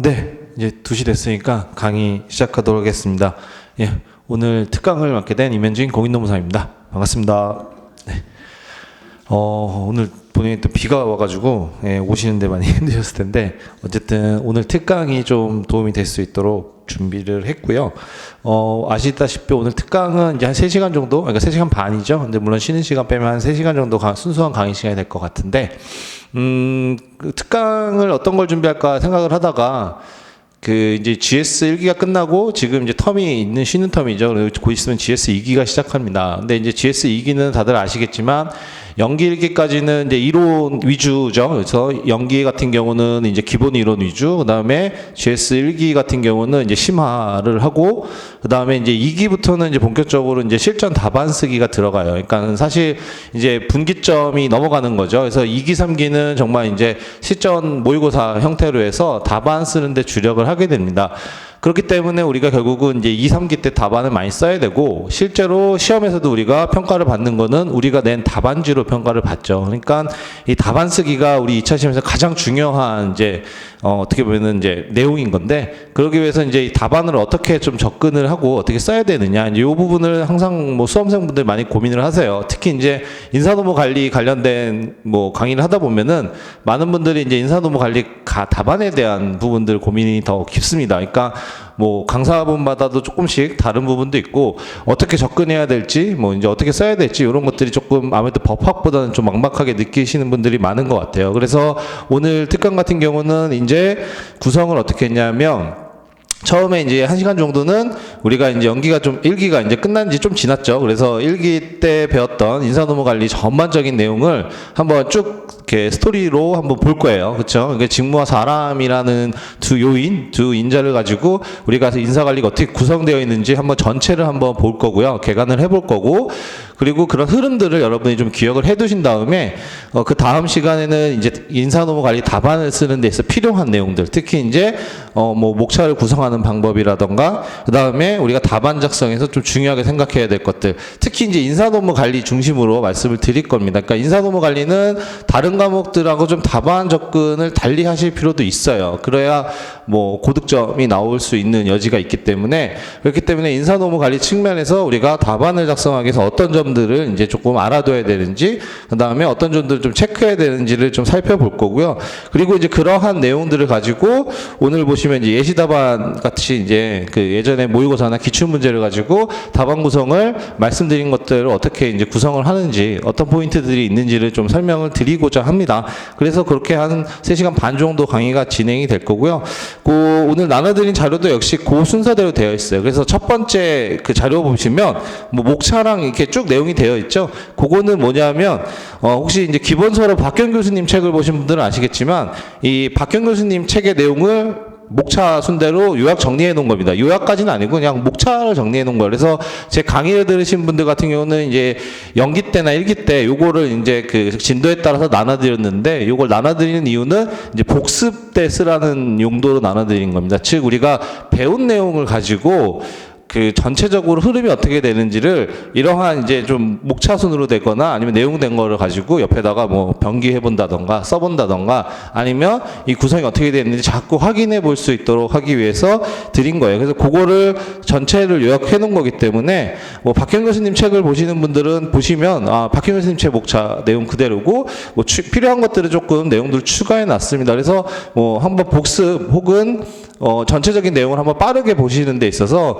네. 이제 2시 됐으니까 강의 시작하도록 하겠습니다. 예, 오늘 특강을 맡게 된 임현진 공인노무사입니다. 반갑습니다. 네. 오늘 본인이 또 비가 와가지고 오시는데 많이 힘드셨을 텐데 어쨌든 오늘 특강이 좀 도움이 될 수 있도록 준비를 했고요. 아시다시피 오늘 특강은 이제 한 3시간 정도, 그러니까 3시간 반이죠. 근데 물론 쉬는 시간 빼면 한 3시간 정도 순수한 강의 시간이 될 것 같은데, 그 특강을 어떤 걸 준비할까 생각을 하다가 이제 GS 1기가 끝나고 지금 이제 텀이 있는 쉬는 텀이죠. 그리고 곧 있으면 GS 2기가 시작합니다. 근데 이제 GS 2기는 다들 아시겠지만 연기 1기까지는 이제 이론 위주죠. 그래서 연기 같은 경우는 이제 기본 이론 위주, 그 다음에 GS 1기 같은 경우는 이제 심화를 하고, 그 다음에 이제 2기부터는 이제 본격적으로 이제 실전 답안 쓰기가 들어가요. 그러니까 사실 이제 분기점이 넘어가는 거죠. 그래서 2기, 3기는 정말 이제 실전 모의고사 형태로 해서 답안 쓰는데 주력을 하게 됩니다. 그렇기 때문에 우리가 결국은 이제 2, 3기 때 답안을 많이 써야 되고, 실제로 시험에서도 우리가 평가를 받는 거는 우리가 낸 답안지로 평가를 받죠. 그러니까 이 답안 쓰기가 우리 2차 시험에서 가장 중요한 이제 어떻게 보면은 이제 내용인 건데, 그러기 위해서 이제 이 답안을 어떻게 좀 접근을 하고 어떻게 써야 되느냐, 이제 이 부분을 항상 뭐 수험생분들 많이 고민을 하세요. 특히 이제 인사노무 관리 관련된 뭐 강의를 하다 보면은 많은 분들이 이제 인사노무 관리 답안에 대한 부분들 고민이 더 깊습니다. 그러니까 뭐 강사분마다도 조금씩 다른 부분도 있고, 어떻게 접근해야 될지, 뭐 이제 어떻게 써야 될지, 이런 것들이 조금 아무래도 법학보다는 좀 막막하게 느끼시는 분들이 많은 것 같아요. 그래서 오늘 특강 같은 경우는 이제 구성을 어떻게 했냐면, 처음에 이제 1시간 정도는 우리가 이제 연기가 좀 1기가 이제 끝난 지 좀 지났죠. 그래서 1기 때 배웠던 인사노무 관리 전반적인 내용을 한번 쭉 이렇게 스토리로 한번 볼 거예요. 그렇죠? 그러니까 직무와 사람이라는 두 인자를 가지고 우리가 인사관리가 어떻게 구성되어 있는지 한번 전체를 한번 볼 거고요. 개관을 해볼 거고, 그리고 그런 흐름들을 여러분이 좀 기억을 해 두신 다음에 그 다음 시간에는 이제 인사노무 관리 답안을 쓰는 데서 필요한 내용들, 특히 이제 뭐 목차를 구성하는 방법이라던가, 그 다음에 우리가 답안 작성에서 좀 중요하게 생각해야 될 것들, 특히 이제 인사노무 관리 중심으로 말씀을 드릴 겁니다. 그러니까 인사노무 관리는 다른 과목들하고 좀 답안 접근을 달리 하실 필요도 있어요. 그래야 뭐 고득점이 나올 수 있는 여지가 있기 때문에, 그렇기 때문에 인사노무 관리 측면에서 우리가 답안을 작성하기 위해서 어떤 점들을 이제 조금 알아둬야 되는지, 그 다음에 어떤 점들을 좀 체크해야 되는지를 좀 살펴볼 거고요. 그리고 이제 그러한 내용들을 가지고 오늘 보시면 이제 예시 답안 같이 이제 그 예전에 모의고사나 기출문제를 가지고 답안 구성을 말씀드린 것들을 어떻게 이제 구성을 하는지, 어떤 포인트들이 있는지를 좀 설명을 드리고자 합니다. 그래서 그렇게 한 3시간 반 정도 강의가 진행이 될 거고요. 오늘 나눠드린 자료도 역시 그 순서대로 되어 있어요. 그래서 첫 번째 그 자료 보시면 뭐 목차랑 이렇게 쭉 내용이 되어 있죠. 그거는 뭐냐면 혹시 이제 기본서로 박경 교수님 책을 보신 분들은 아시겠지만, 이 박경 교수님 책의 내용을 목차 순대로 요약 정리해 놓은 겁니다. 요약까지는 아니고 그냥 목차를 정리해 놓은 거예요. 그래서 제 강의를 들으신 분들 같은 경우는 이제 연기 때나 1기 때 요거를 이제 그 진도에 따라서 나눠드렸는데, 요걸 나눠드리는 이유는 이제 복습 때 쓰라는 용도로 나눠드린 겁니다. 즉 우리가 배운 내용을 가지고 그 전체적으로 흐름이 어떻게 되는지를 이러한 이제 좀 목차순으로 되거나 아니면 내용된 거를 가지고 옆에다가 뭐 변기해 본다던가 써본다던가, 아니면 이 구성이 어떻게 되는지 자꾸 확인해 볼 수 있도록 하기 위해서 드린 거예요. 그래서 그거를 전체를 요약해 놓은 거기 때문에 뭐 박형 교수님 책을 보시는 분들은 보시면 박형 교수님 책 목차 내용 그대로고, 뭐 필요한 것들을 조금 내용들을 추가해 놨습니다. 그래서 뭐 한번 복습 혹은 전체적인 내용을 한번 빠르게 보시는 데 있어서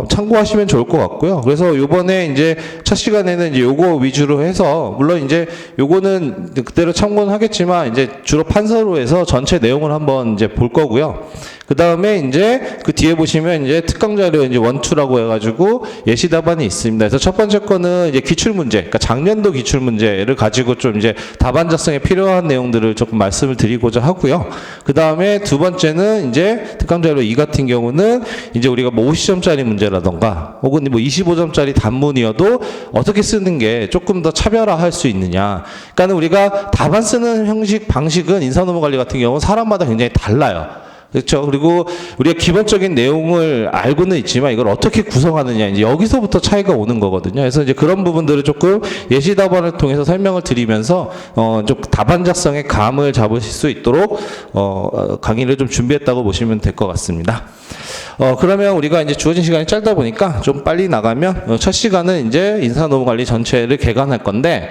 참고하시면 좋을 것 같고요. 그래서 요번에 이제 첫 시간에는 이제 요거 위주로 해서, 물론 이제 요거는 그대로 참고는 하겠지만 이제 주로 판서로 해서 전체 내용을 한번 이제 볼 거고요. 그 다음에 이제 그 뒤에 보시면 이제 특강 자료 이제 1, 2라고 해가지고 예시 답안이 있습니다. 그래서 첫 번째 거는 이제 기출문제, 그러니까 작년도 기출문제를 가지고 좀 이제 답안 작성에 필요한 내용들을 조금 말씀을 드리고자 하고요. 그 다음에 두 번째는 이제 특강 자료 2 같은 경우는 이제 우리가 뭐 50점짜리 문제라던가 혹은 뭐 25점짜리 단문이어도 어떻게 쓰는 게 조금 더 차별화할 수 있느냐. 그러니까 우리가 답안 쓰는 형식, 방식은 인사노무 관리 같은 경우는 사람마다 굉장히 달라요. 그렇죠. 그리고 우리가 기본적인 내용을 알고는 있지만 이걸 어떻게 구성하느냐, 이제 여기서부터 차이가 오는 거거든요. 그래서 이제 그런 부분들을 조금 예시 답안을 통해서 설명을 드리면서 좀 답안 작성의 감을 잡으실 수 있도록 강의를 좀 준비했다고 보시면 될 것 같습니다. 그러면 우리가 이제 주어진 시간이 짧다 보니까 좀 빨리 나가면 첫 시간은 이제 인사노무관리 전체를 개관할 건데,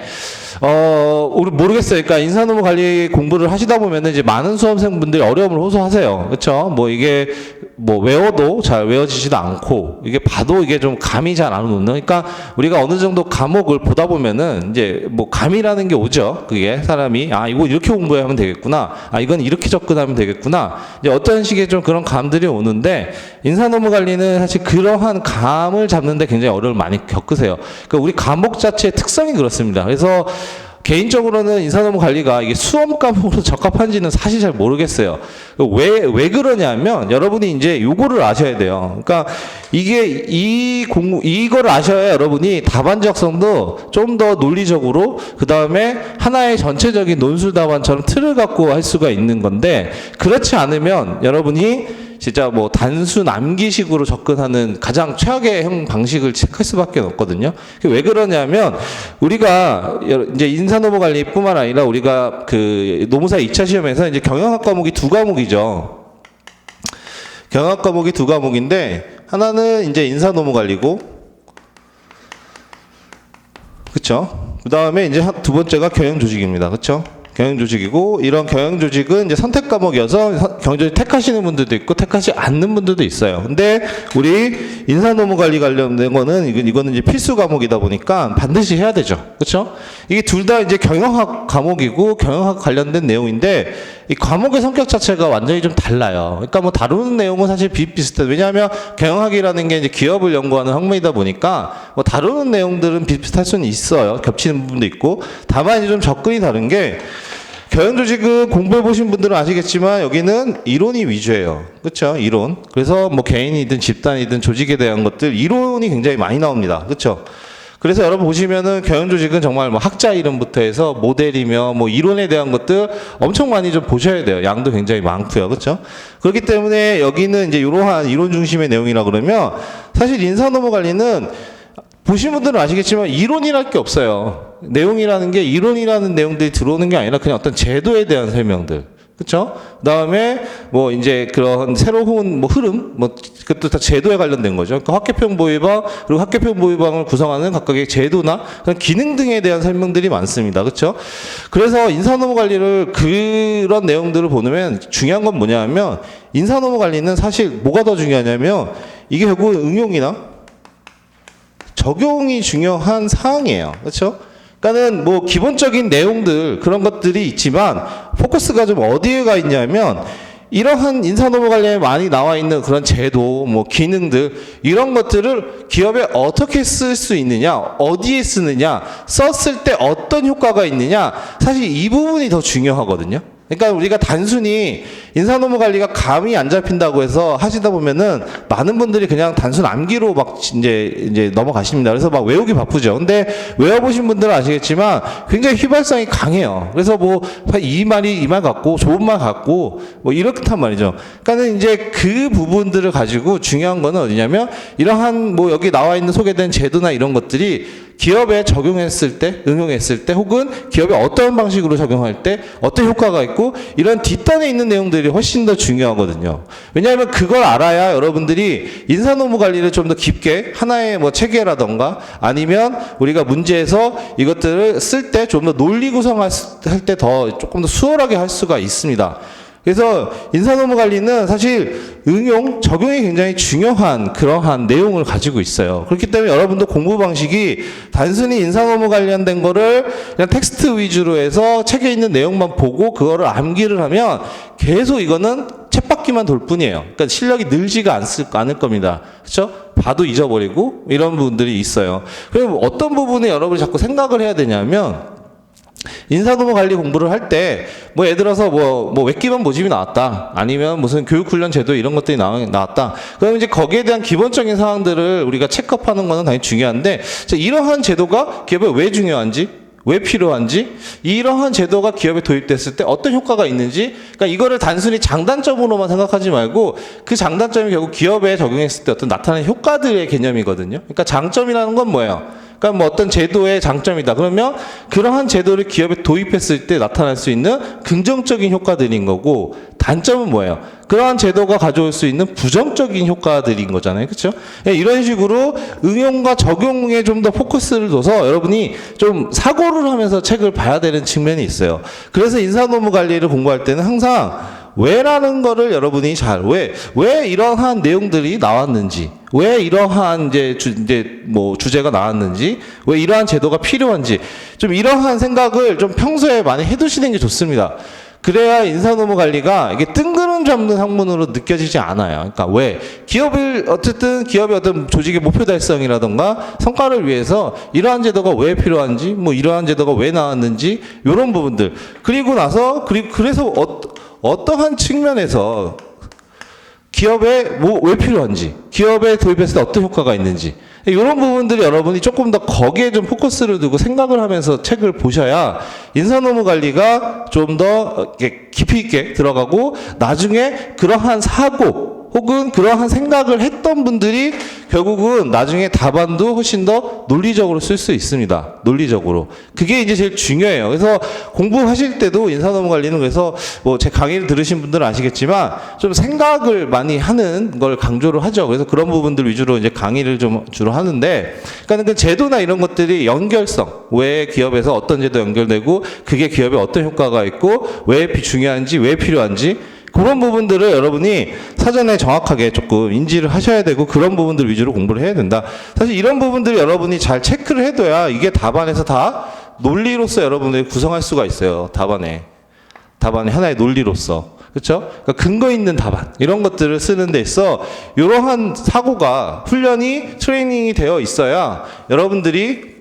우리 모르겠어요. 그러니까 인사노무관리 공부를 하시다 보면은 이제 많은 수험생분들이 어려움을 호소하세요. 그렇죠? 뭐 이게 뭐 외워도 잘 외워지지도 않고 이게 봐도 이게 좀 감이 잘 안 오는. 그러니까 우리가 어느 정도 과목을 보다 보면은 이제 뭐 감이라는 게 오죠. 그게 사람이 이거 이렇게 공부하면 되겠구나. 이건 이렇게 접근하면 되겠구나. 이제 어떤 식의 좀 그런 감들이 오는데, 인사노무관리는 사실 그러한 감을 잡는데 굉장히 어려움을 많이 겪으세요. 그러니까 우리 과목 자체의 특성이 그렇습니다. 그래서 개인적으로는 인사노무관리가 이게 수험 과목으로 적합한지는 사실 잘 모르겠어요. 왜 그러냐면 여러분이 이제 요거를 아셔야 돼요. 그러니까 이게 이거를 아셔야 여러분이 답안 작성도 좀 더 논리적으로, 그 다음에 하나의 전체적인 논술 답안처럼 틀을 갖고 할 수가 있는 건데, 그렇지 않으면 여러분이 진짜 뭐 단순 암기식으로 접근하는 가장 최악의 형 방식을 택할 수밖에 없거든요. 왜 그러냐면 우리가 이제 인사노무관리뿐만 아니라 우리가 그 노무사 2차 시험에서 이제 경영학 과목이 두 과목이죠. 경영학 과목이 두 과목인데, 하나는 이제 인사노무관리고, 그렇죠? 그 다음에 이제 두 번째가 경영조직입니다. 그렇죠? 경영조직이고, 이런 경영조직은 이제 선택 과목이어서 경영조직 택하시는 분들도 있고 택하지 않는 분들도 있어요. 근데 우리 인사노무관리 관련된 거는 이거는 이제 필수 과목이다 보니까 반드시 해야 되죠. 그렇죠? 이게 둘 다 이제 경영학 과목이고 경영학 관련된 내용인데, 이 과목의 성격 자체가 완전히 좀 달라요. 그러니까 뭐 다루는 내용은 사실 비슷비슷해요. 왜냐하면 경영학이라는 게 이제 기업을 연구하는 학문이다 보니까 뭐 다루는 내용들은 비슷할 수는 있어요. 겹치는 부분도 있고. 다만 이제 좀 접근이 다른 게, 경영조직은 공부해 보신 분들은 아시겠지만 여기는 이론이 위주예요. 그렇죠? 이론. 그래서 뭐 개인이든 집단이든 조직에 대한 것들 이론이 굉장히 많이 나옵니다. 그렇죠? 그래서 여러분 보시면은 경영조직은 정말 뭐 학자 이름부터 해서 모델이며 뭐 이론에 대한 것들 엄청 많이 좀 보셔야 돼요. 양도 굉장히 많고요. 그렇죠? 그렇기 때문에 여기는 이제 이러한 이론 중심의 내용이라 그러면, 사실 인사노무관리는 보신 분들은 아시겠지만 이론이랄 게 없어요. 내용이라는 게 이론이라는 내용들이 들어오는 게 아니라 그냥 어떤 제도에 대한 설명들. 그렇죠? 그다음에 뭐 이제 그런 새로운 뭐 흐름, 뭐 그것도 다 제도에 관련된 거죠. 그러니까 학계평 보유방, 그리고 학계평 보유방을 구성하는 각각의 제도나 그런 기능 등에 대한 설명들이 많습니다. 그렇죠? 그래서 인사노무관리를 그런 내용들을 보면 중요한 건 뭐냐면, 인사노무관리는 사실 뭐가 더 중요하냐면 이게 결국 응용이나 적용이 중요한 사항이에요. 그렇죠? 그러니까는 뭐 기본적인 내용들 그런 것들이 있지만 포커스가 좀 어디에 가 있냐면, 이러한 인사노무관리에 많이 나와 있는 그런 제도, 뭐 기능들, 이런 것들을 기업에 어떻게 쓸 수 있느냐, 어디에 쓰느냐, 썼을 때 어떤 효과가 있느냐, 사실 이 부분이 더 중요하거든요. 그러니까 우리가 단순히 인사노무관리가 감이 안 잡힌다고 해서 하시다 보면은 많은 분들이 그냥 단순 암기로 막 이제 넘어가십니다. 그래서 막 외우기 바쁘죠. 근데 외워보신 분들은 아시겠지만 굉장히 휘발성이 강해요. 그래서 뭐 이 말이 이 말 같고 좋은 말 같고 뭐 이렇단 말이죠. 그러니까는 이제 그 부분들을 가지고 중요한 거는 어디냐면, 이러한 뭐 여기 나와 있는 소개된 제도나 이런 것들이 기업에 적용했을 때, 응용했을 때, 혹은 기업에 어떤 방식으로 적용할 때 어떤 효과가 있고, 이런 뒷단에 있는 내용들이 훨씬 더 중요하거든요. 왜냐하면 그걸 알아야 여러분들이 인사노무관리를 좀 더 깊게 하나의 뭐 체계라던가 아니면 우리가 문제에서 이것들을 쓸 때 좀 더 논리 구성할 때 더 조금 더 수월하게 할 수가 있습니다. 그래서 인사노무관리는 사실 응용, 적용이 굉장히 중요한 그러한 내용을 가지고 있어요. 그렇기 때문에 여러분도 공부 방식이 단순히 인사노무 관련된 거를 그냥 텍스트 위주로 해서 책에 있는 내용만 보고 그거를 암기를 하면 계속 이거는 쳇바퀴만 돌 뿐이에요. 그러니까 실력이 늘지가 않을 겁니다. 그렇죠? 봐도 잊어버리고 이런 부분들이 있어요. 그럼 어떤 부분에 여러분이 자꾸 생각을 해야 되냐면, 인사노무관리 공부를 할 때 뭐 예를 들어서 뭐 웹기반 모집이 나왔다, 아니면 무슨 교육훈련 제도 이런 것들이 나왔다, 그럼 이제 거기에 대한 기본적인 사항들을 우리가 체크업하는 거는 당연히 중요한데, 이러한 제도가 기업에 왜 중요한지, 왜 필요한지, 이러한 제도가 기업에 도입됐을 때 어떤 효과가 있는지, 그러니까 이거를 단순히 장단점으로만 생각하지 말고 그 장단점이 결국 기업에 적용했을 때 어떤 나타나는 효과들의 개념이거든요. 그러니까 장점이라는 건 뭐예요? 그러니까 뭐 어떤 제도의 장점이다. 그러면 그러한 제도를 기업에 도입했을 때 나타날 수 있는 긍정적인 효과들인 거고, 단점은 뭐예요? 그러한 제도가 가져올 수 있는 부정적인 효과들인 거잖아요. 그렇죠? 이런 식으로 응용과 적용에 좀 더 포커스를 둬서 여러분이 좀 사고를 하면서 책을 봐야 되는 측면이 있어요. 그래서 인사노무 관리를 공부할 때는 항상 왜라는 거를 여러분이 왜 이러한 내용들이 나왔는지, 왜 이러한 주제가 나왔는지, 왜 이러한 제도가 필요한지, 좀 이러한 생각을 좀 평소에 많이 해두시는 게 좋습니다. 그래야 인사노무 관리가 이게 뜬구름 잡는 학문으로 느껴지지 않아요. 그러니까 왜? 어쨌든 기업의 어떤 조직의 목표 달성이라던가 성과를 위해서 이러한 제도가 왜 필요한지, 뭐 이러한 제도가 왜 나왔는지, 이런 부분들. 그래서 어떠한 측면에서 기업에 왜 필요한지, 기업에 도입했을 때 어떤 효과가 있는지, 이런 부분들이 여러분이 조금 더 거기에 좀 포커스를 두고 생각을 하면서 책을 보셔야 인사노무 관리가 좀 더 깊이 있게 들어가고, 나중에 그러한 사고 혹은 그러한 생각을 했던 분들이 결국은 나중에 답안도 훨씬 더 논리적으로 쓸 수 있습니다. 논리적으로. 그게 이제 제일 중요해요. 그래서 공부하실 때도 인사노무 관리는, 그래서 뭐 제 강의를 들으신 분들은 아시겠지만 좀 생각을 많이 하는 걸 강조를 하죠. 그래서 그런 부분들 위주로 이제 강의를 좀 주로 하는데, 그러니까 그 제도나 이런 것들이 연결성, 왜 기업에서 어떤 제도 연결되고 그게 기업에 어떤 효과가 있고 왜 중요한지, 왜 필요한지, 그런 부분들을 여러분이 사전에 정확하게 조금 인지를 하셔야 되고, 그런 부분들 위주로 공부를 해야 된다. 사실 이런 부분들을 여러분이 잘 체크를 해둬야 이게 답안에서 다 논리로서 여러분들이 구성할 수가 있어요. 답안에 하나의 논리로서. 그렇죠? 그러니까 근거 있는 답안, 이런 것들을 쓰는 데 있어 이러한 사고가, 훈련이, 트레이닝이 되어 있어야 여러분들이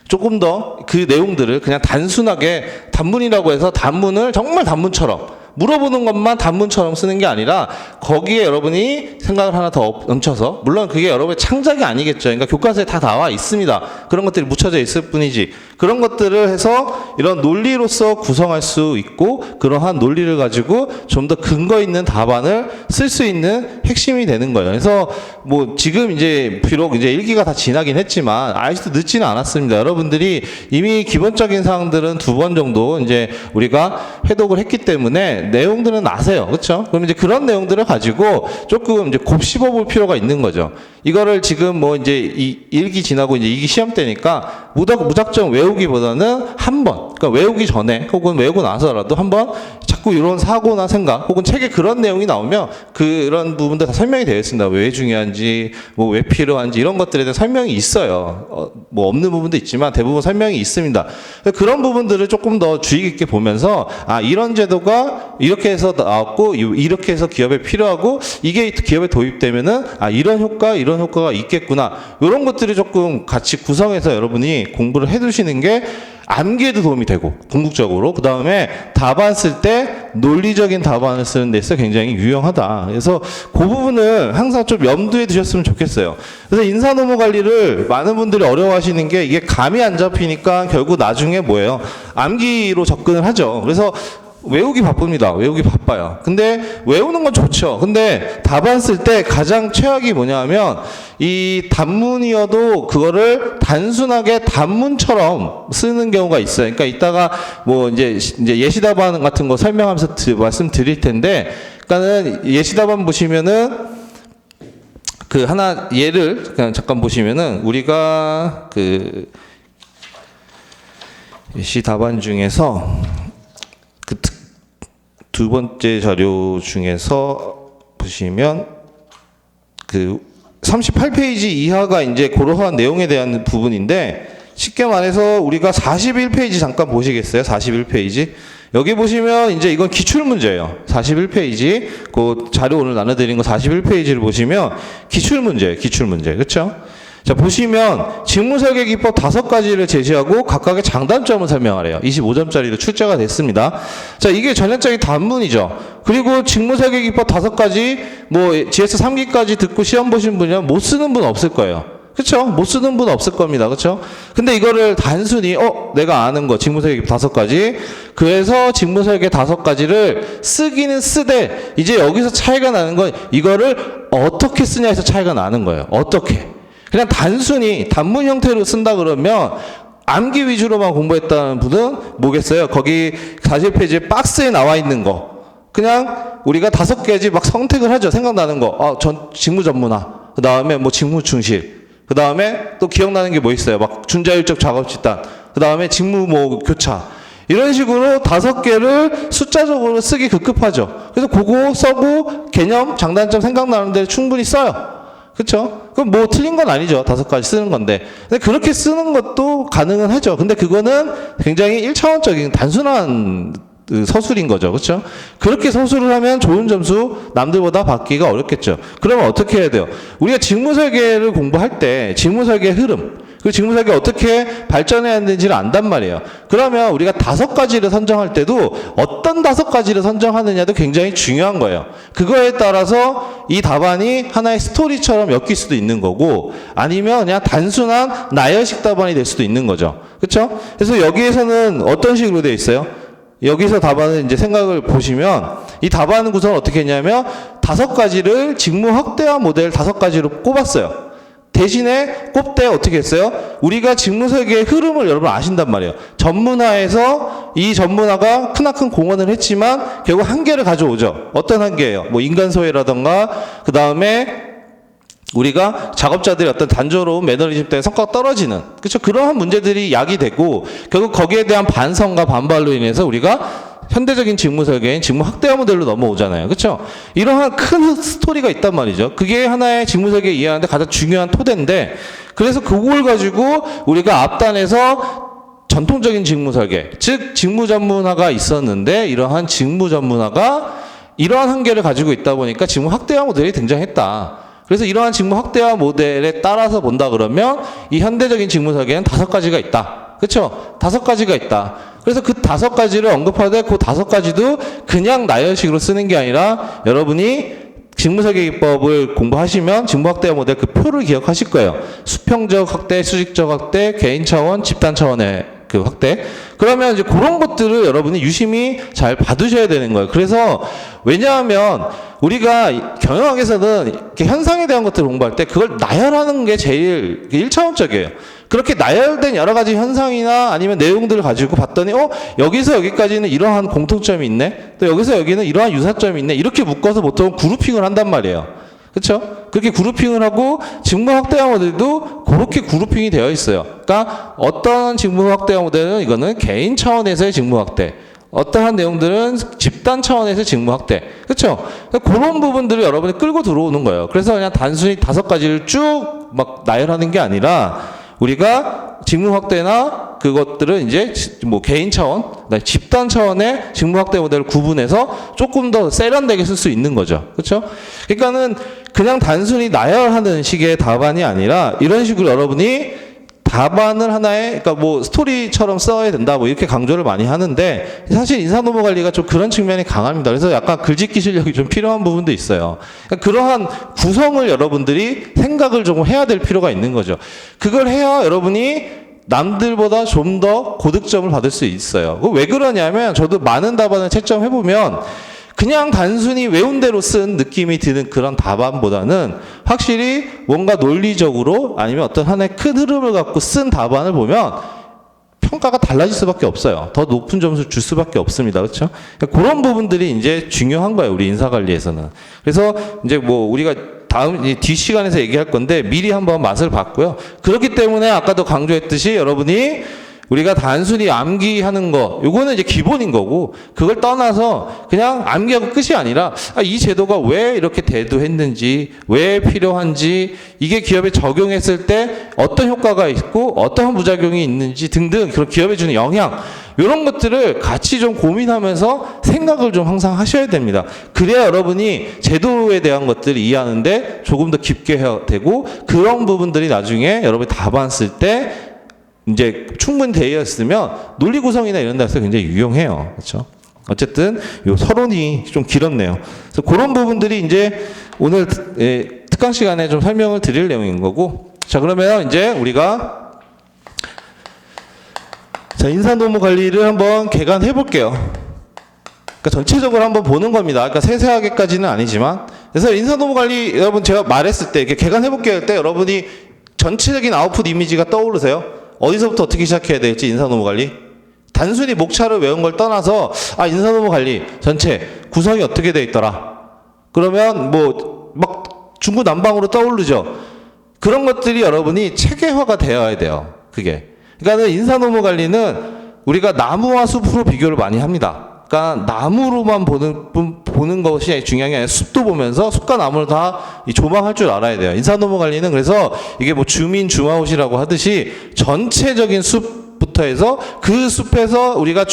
조금 더 그 내용들을 그냥 단순하게 단문이라고 해서 단문을 정말 단문처럼 물어보는 것만 단문처럼 쓰는 게 아니라 거기에 여러분이 생각을 하나 더 얹혀서, 물론 그게 여러분의 창작이 아니겠죠. 그러니까 교과서에 다 나와 있습니다. 그런 것들이 묻혀져 있을 뿐이지, 그런 것들을 해서 이런 논리로서 구성할 수 있고, 그러한 논리를 가지고 좀 더 근거 있는 답안을 쓸 수 있는 핵심이 되는 거예요. 그래서 뭐 지금 이제 비록 이제 1기가 다 지나긴 했지만 아직도 늦지는 않았습니다. 여러분들이 이미 기본적인 사항들은 2번 정도 이제 우리가 회독을 했기 때문에 내용들은 아세요. 그렇죠? 그럼 이제 그런 내용들을 가지고 조금 이제 곱씹어 볼 필요가 있는 거죠. 이거를 지금 뭐 이제 1기 지나고 이제 2기 시험 때니까 무작정 외우기보다는 한 번, 그러니까 외우기 전에 혹은 외우고 나서라도 한번 자꾸 이런 사고나 생각, 혹은 책에 그런 내용이 나오면 그런 부분들 다 설명이 되어 있습니다. 왜 중요한지, 뭐 왜 필요한지, 이런 것들에 대한 설명이 있어요. 뭐 없는 부분도 있지만 대부분 설명이 있습니다. 그런 부분들을 조금 더 주의 깊게 보면서, 이런 제도가 이렇게 해서 나왔고, 이렇게 해서 기업에 필요하고, 이게 기업에 도입되면은 이런 효과가 있겠구나, 이런 것들이 조금 같이 구성해서 여러분이 공부를 해두시는 게 암기에도 도움이 되고, 궁극적으로 그 다음에 답안 쓸 때 논리적인 답안을 쓰는 데 있어 굉장히 유용하다. 그래서 그 부분을 항상 좀 염두에 두셨으면 좋겠어요. 그래서 인사노무 관리를 많은 분들이 어려워하시는 게, 이게 감이 안 잡히니까 결국 나중에 뭐예요? 암기로 접근을 하죠. 그래서 외우기 바쁩니다. 외우기 바빠요. 근데 외우는 건 좋죠. 근데 답안 쓸 때 가장 최악이 뭐냐면, 이 단문이어도 그거를 단순하게 단문처럼 쓰는 경우가 있어요. 그러니까 이따가 뭐 이제 예시 답안 같은 거 설명하면서 말씀드릴 텐데, 그러니까는 예시 답안 보시면은 그 하나 예를 그냥 잠깐 보시면은, 우리가 그 예시 답안 중에서 그 두 번째 자료 중에서 보시면 그 38페이지 이하가 이제 그러한 내용에 대한 부분인데, 쉽게 말해서 우리가 41페이지 잠깐 보시겠어요? 41페이지. 여기 보시면 이제 이건 기출문제예요. 41페이지. 그 자료 오늘 나눠드린 거 41페이지를 보시면 기출문제예요. 기출문제. 그렇죠? 자, 보시면 직무설계 기법 5가지를 제시하고 각각의 장단점을 설명하래요. 25점짜리로 출제가 됐습니다. 자, 이게 전형적인 단문이죠. 그리고 직무설계 기법 5가지, 뭐 GS 3기까지 듣고 시험 보신 분이면 못 쓰는 분 없을 거예요. 그렇죠? 못 쓰는 분 없을 겁니다. 그렇죠? 근데 이거를 단순히 내가 아는 거 직무설계 5가지. 그래서 직무설계 5가지를 쓰기는 쓰되 이제 여기서 차이가 나는 건 이거를 어떻게 쓰냐에서 차이가 나는 거예요. 어떻게? 그냥 단순히 단문 형태로 쓴다 그러면 암기 위주로만 공부했다는 분은 뭐겠어요? 거기 40페이지에 박스에 나와 있는 거 그냥 우리가 5개지 막 선택을 하죠. 생각나는 거. 전 직무 전문화. 그 다음에 뭐 직무 충실. 그 다음에 또 기억나는 게 뭐 있어요? 막 준자율적 작업 집단. 그 다음에 직무 뭐 교차. 이런 식으로 5개를 숫자적으로 쓰기 급급하죠. 그래서 그거 써고 개념, 장단점 생각나는 데 충분히 써요. 그쵸? 그럼 뭐 틀린 건 아니죠. 5가지 쓰는 건데. 근데 그렇게 쓰는 것도 가능은 하죠. 근데 그거는 굉장히 1차원적인 단순한 서술인 거죠. 그렇죠? 그렇게 서술을 하면 좋은 점수 남들보다 받기가 어렵겠죠. 그러면 어떻게 해야 돼요? 우리가 직무설계를 공부할 때 직무설계의 흐름, 그 직무설계 어떻게 발전해야 되는지를 안단 말이에요. 그러면 우리가 5가지를 선정할 때도 어떤 5가지를 선정하느냐도 굉장히 중요한 거예요. 그거에 따라서 이 답안이 하나의 스토리처럼 엮일 수도 있는 거고 아니면 그냥 단순한 나열식 답안이 될 수도 있는 거죠. 그렇죠? 그래서 여기에서는 어떤 식으로 되어 있어요? 여기서 답안을 이제 생각을 보시면 이 답안 구성을 어떻게 했냐면 5가지를 직무 확대화 모델 5가지로 꼽았어요. 대신에 꼽대 어떻게 했어요? 우리가 직무 설계의 흐름을 여러분 아신단 말이에요. 전문화에서 이 전문화가 크나큰 공헌을 했지만 결국 한계를 가져오죠. 어떤 한계예요? 뭐 인간 소외라던가 그 다음에 우리가 작업자들의 어떤 단조로운 매너리즘 때문에 성과가 떨어지는 그렇죠? 그러한 문제들이 야기되고 결국 거기에 대한 반성과 반발로 인해서 우리가 현대적인 직무 설계인 직무 확대화 모델로 넘어오잖아요. 그렇죠? 이러한 큰 스토리가 있단 말이죠. 그게 하나의 직무 설계 이해하는데 가장 중요한 토대인데 그래서 그걸 가지고 우리가 앞단에서 전통적인 직무 설계 즉 직무 전문화가 있었는데 이러한 직무 전문화가 이러한 한계를 가지고 있다 보니까 직무 확대화 모델이 등장했다. 그래서 이러한 직무 확대화 모델에 따라서 본다 그러면 이 현대적인 직무 설계는 5가지가 있다. 그렇죠? 5가지가 있다. 그래서 그 5가지를 언급하되 그 5가지도 그냥 나열식으로 쓰는 게 아니라 여러분이 직무 설계 기법을 공부하시면 직무 확대화 모델 그 표를 기억하실 거예요. 수평적 확대, 수직적 확대, 개인 차원, 집단 차원의 그 확대. 그러면 이제 그런 것들을 여러분이 유심히 잘 봐두셔야 되는 거예요. 그래서 왜냐하면 우리가 경영학에서는 이렇게 현상에 대한 것들을 공부할 때 그걸 나열하는 게 제일 1차원적이에요. 그렇게 나열된 여러 가지 현상이나 아니면 내용들을 가지고 봤더니 여기서 여기까지는 이러한 공통점이 있네. 또 여기서 여기는 이러한 유사점이 있네. 이렇게 묶어서 보통 그룹핑을 한단 말이에요. 그렇죠? 그렇게 그룹핑을 하고 직무 확대화 모델도 그렇게 그룹핑이 되어 있어요. 그러니까 어떤 직무 확대화 모델은 이거는 개인 차원에서의 직무 확대, 어떠한 내용들은 집단 차원에서의 직무 확대, 그렇죠? 그런 부분들을 여러분이 끌고 들어오는 거예요. 그래서 그냥 단순히 5가지를 쭉 막 나열하는 게 아니라 우리가 직무 확대나 그것들은 이제 뭐 개인 차원, 집단 차원의 직무 확대 모델을 구분해서 조금 더 세련되게 쓸 수 있는 거죠. 그렇죠? 그러니까는 그냥 단순히 나열하는 식의 답안이 아니라 이런 식으로 여러분이 답안을 하나의 그러니까 뭐 스토리처럼 써야 된다 뭐 이렇게 강조를 많이 하는데 사실 인사노무 관리가 좀 그런 측면이 강합니다. 그래서 약간 글짓기 실력이 좀 필요한 부분도 있어요. 그러니까 그러한 구성을 여러분들이 생각을 좀 해야 될 필요가 있는 거죠. 그걸 해야 여러분이 남들보다 좀 더 고득점을 받을 수 있어요. 왜 그러냐면 저도 많은 답안을 채점해보면 그냥 단순히 외운 대로 쓴 느낌이 드는 그런 답안보다는 확실히 뭔가 논리적으로 아니면 어떤 하나의 큰 흐름을 갖고 쓴 답안을 보면 평가가 달라질 수밖에 없어요. 더 높은 점수를 줄 수밖에 없습니다. 그렇죠? 그런 부분들이 이제 중요한 거예요. 우리 인사관리에서는. 그래서 이제 뭐 우리가 다음 뒷시간에서 얘기할 건데 미리 한번 맛을 봤고요. 그렇기 때문에 아까도 강조했듯이 여러분이 우리가 단순히 암기하는 거, 요거는 이제 기본인 거고, 그걸 떠나서 그냥 암기하고 끝이 아니라, 이 제도가 왜 이렇게 대두했는지, 왜 필요한지, 이게 기업에 적용했을 때 어떤 효과가 있고, 어떠한 부작용이 있는지 등등, 그런 기업에 주는 영향, 이런 것들을 같이 좀 고민하면서 생각을 좀 항상 하셔야 됩니다. 그래야 여러분이 제도에 대한 것들을 이해하는데 조금 더 깊게 해야 되고, 그런 부분들이 나중에 여러분이 답안 쓸 때, 이제 충분히 되어 있으면 논리 구성이나 이런 데서 굉장히 유용해요. 그렇죠? 어쨌든 요 서론이 좀 길었네요. 그래서 그런 부분들이 이제 오늘 특강 시간에 좀 설명을 드릴 내용인 거고 자, 그러면 이제 우리가 자, 인사노무 관리를 한번 개관해 볼게요. 그러니까 전체적으로 한번 보는 겁니다. 그러니까 세세하게까지는 아니지만. 그래서 인사노무 관리 여러분 제가 말했을 때 이렇게 개관해 볼게요 할 때 여러분이 전체적인 아웃풋 이미지가 떠오르세요? 어디서부터 어떻게 시작해야 될지 인사노무 관리? 단순히 목차를 외운 걸 떠나서 아, 인사노무 관리 전체 구성이 어떻게 돼 있더라. 그러면 뭐 막 중구난방으로 떠오르죠. 그런 것들이 여러분이 체계화가 되어야 돼요. 그게. 그러니까 인사노무 관리는 우리가 나무와 숲으로 비교를 많이 합니다. 그러니까 나무로만 보는 것이 중요한 게 아니라 숲도 보면서 숲과 나무를 다 조망할 줄 알아야 돼요. 인사노무 관리는 그래서 이게 뭐 주민 주마웃이라고 하듯이 전체적인 숲부터 해서 그 숲에서 우리가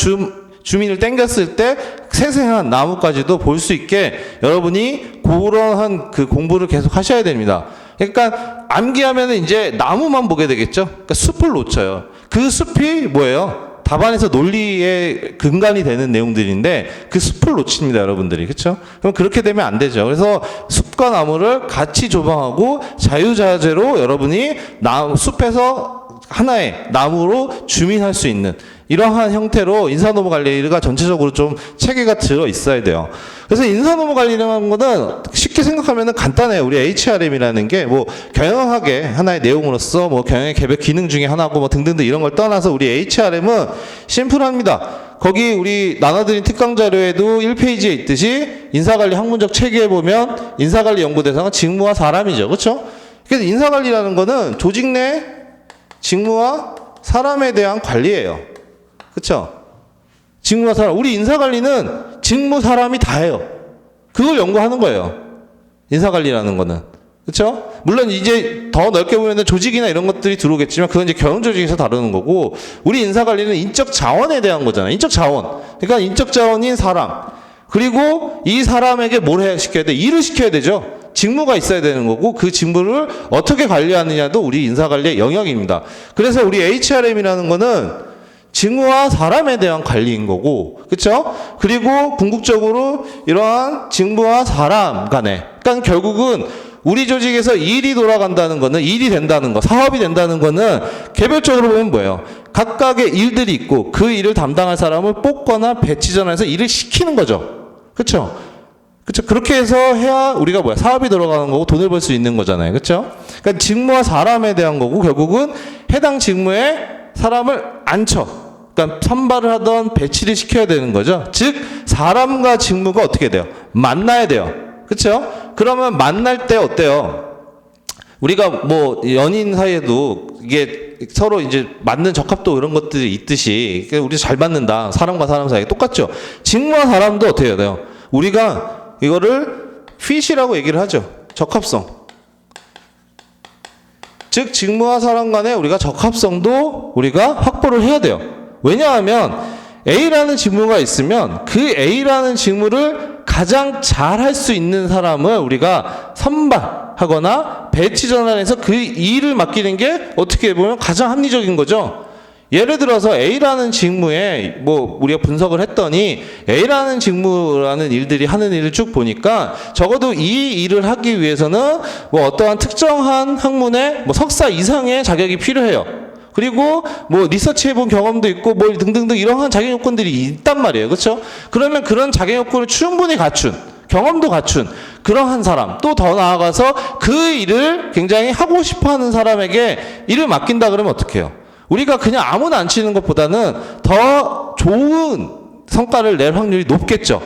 주민을 땡겼을 때 세세한 나무까지도 볼 수 있게 여러분이 그러한 그 공부를 계속 하셔야 됩니다. 그러니까 암기하면은 이제 나무만 보게 되겠죠. 그러니까 숲을 놓쳐요. 그 숲이 뭐예요? 답안에서 논리의 근간이 되는 내용들인데 그 숲을 놓칩니다, 여러분들이. 그렇죠? 그럼 그렇게 되면 안 되죠. 그래서 숲과 나무를 같이 조망하고 자유자재로 여러분이 숲에서 하나의 나무로 주민할 수 있는 이러한 형태로 인사노무 관리가 전체적으로 좀 체계가 들어 있어야 돼요. 그래서 인사노무 관리라는 거는 쉽게 생각하면은 간단해요. 우리 HRM이라는 게 뭐 경영학의 하나의 내용으로서 뭐 경영의 개별 기능 중에 하나고 뭐 등등등 이런 걸 떠나서 우리 HRM은 심플합니다. 거기 우리 나눠드린 특강 자료에도 1페이지에 있듯이 인사관리 학문적 체계에 보면 인사관리 연구 대상은 직무와 사람이죠. 그렇죠? 그래서 인사관리라는 거는 조직 내 직무와 사람에 대한 관리예요. 그렇죠? 직무와 사람. 우리 인사관리는 직무, 사람이 다예요. 그걸 연구하는 거예요. 인사관리라는 거는. 그렇죠? 물론 이제 더 넓게 보면 조직이나 이런 것들이 들어오겠지만 그건 이제 경영조직에서 다루는 거고 우리 인사관리는 인적 자원에 대한 거잖아요. 인적 자원. 그러니까 인적 자원인 사람. 그리고 이 사람에게 뭘 시켜야 돼? 일을 시켜야 되죠. 직무가 있어야 되는 거고 그 직무를 어떻게 관리하느냐도 우리 인사관리의 영역입니다. 그래서 우리 HRM이라는 거는 직무와 사람에 대한 관리인 거고, 그렇죠? 그리고 궁극적으로 이러한 직무와 사람 간에, 그러니까 결국은 우리 조직에서 일이 돌아간다는 거는 일이 된다는 거, 사업이 된다는 거는 개별적으로 보면 뭐예요? 각각의 일들이 있고 그 일을 담당할 사람을 뽑거나 배치 전환해서 일을 시키는 거죠. 그렇죠? 그렇죠. 그렇게 해서 해야 우리가 뭐야? 사업이 돌아가는 거고 돈을 벌 수 있는 거잖아요. 그렇죠? 그러니까 직무와 사람에 대한 거고 결국은 해당 직무에 사람을 앉혀. 그러니까 선발을 하던 배치를 시켜야 되는 거죠. 즉 사람과 직무가 어떻게 돼요? 만나야 돼요. 그렇죠? 그러면 만날 때 어때요? 우리가 뭐 연인 사이에도 이게 서로 이제 맞는 적합도 이런 것들이 있듯이 우리 잘 맞는다. 사람과 사람 사이 똑같죠. 직무와 사람도 어떻게 해야 돼요? 우리가 이거를 fit이라고 얘기를 하죠. 적합성. 즉 직무와 사람 간에 우리가 적합성도 우리가 확보를 해야 돼요. 왜냐하면 A라는 직무가 있으면 그 A라는 직무를 가장 잘 할 수 있는 사람을 우리가 선발하거나 배치 전환해서 그 일을 맡기는 게 어떻게 보면 가장 합리적인 거죠. 예를 들어서 A라는 직무에 뭐 우리가 분석을 했더니 A라는 직무라는 일들이 하는 일을 쭉 보니까 적어도 이 일을 하기 위해서는 뭐 어떠한 특정한 학문에 뭐 석사 이상의 자격이 필요해요. 그리고 뭐 리서치 해본 경험도 있고 뭐 등등등 이러한 자격 요건들이 있단 말이에요. 그렇죠? 그러면 그런 자격 요건을 충분히 갖춘 경험도 갖춘 그러한 사람 또 더 나아가서 그 일을 굉장히 하고 싶어하는 사람에게 일을 맡긴다 그러면 어떻게 해요? 우리가 그냥 아무나 안 치는 것보다는 더 좋은 성과를 낼 확률이 높겠죠.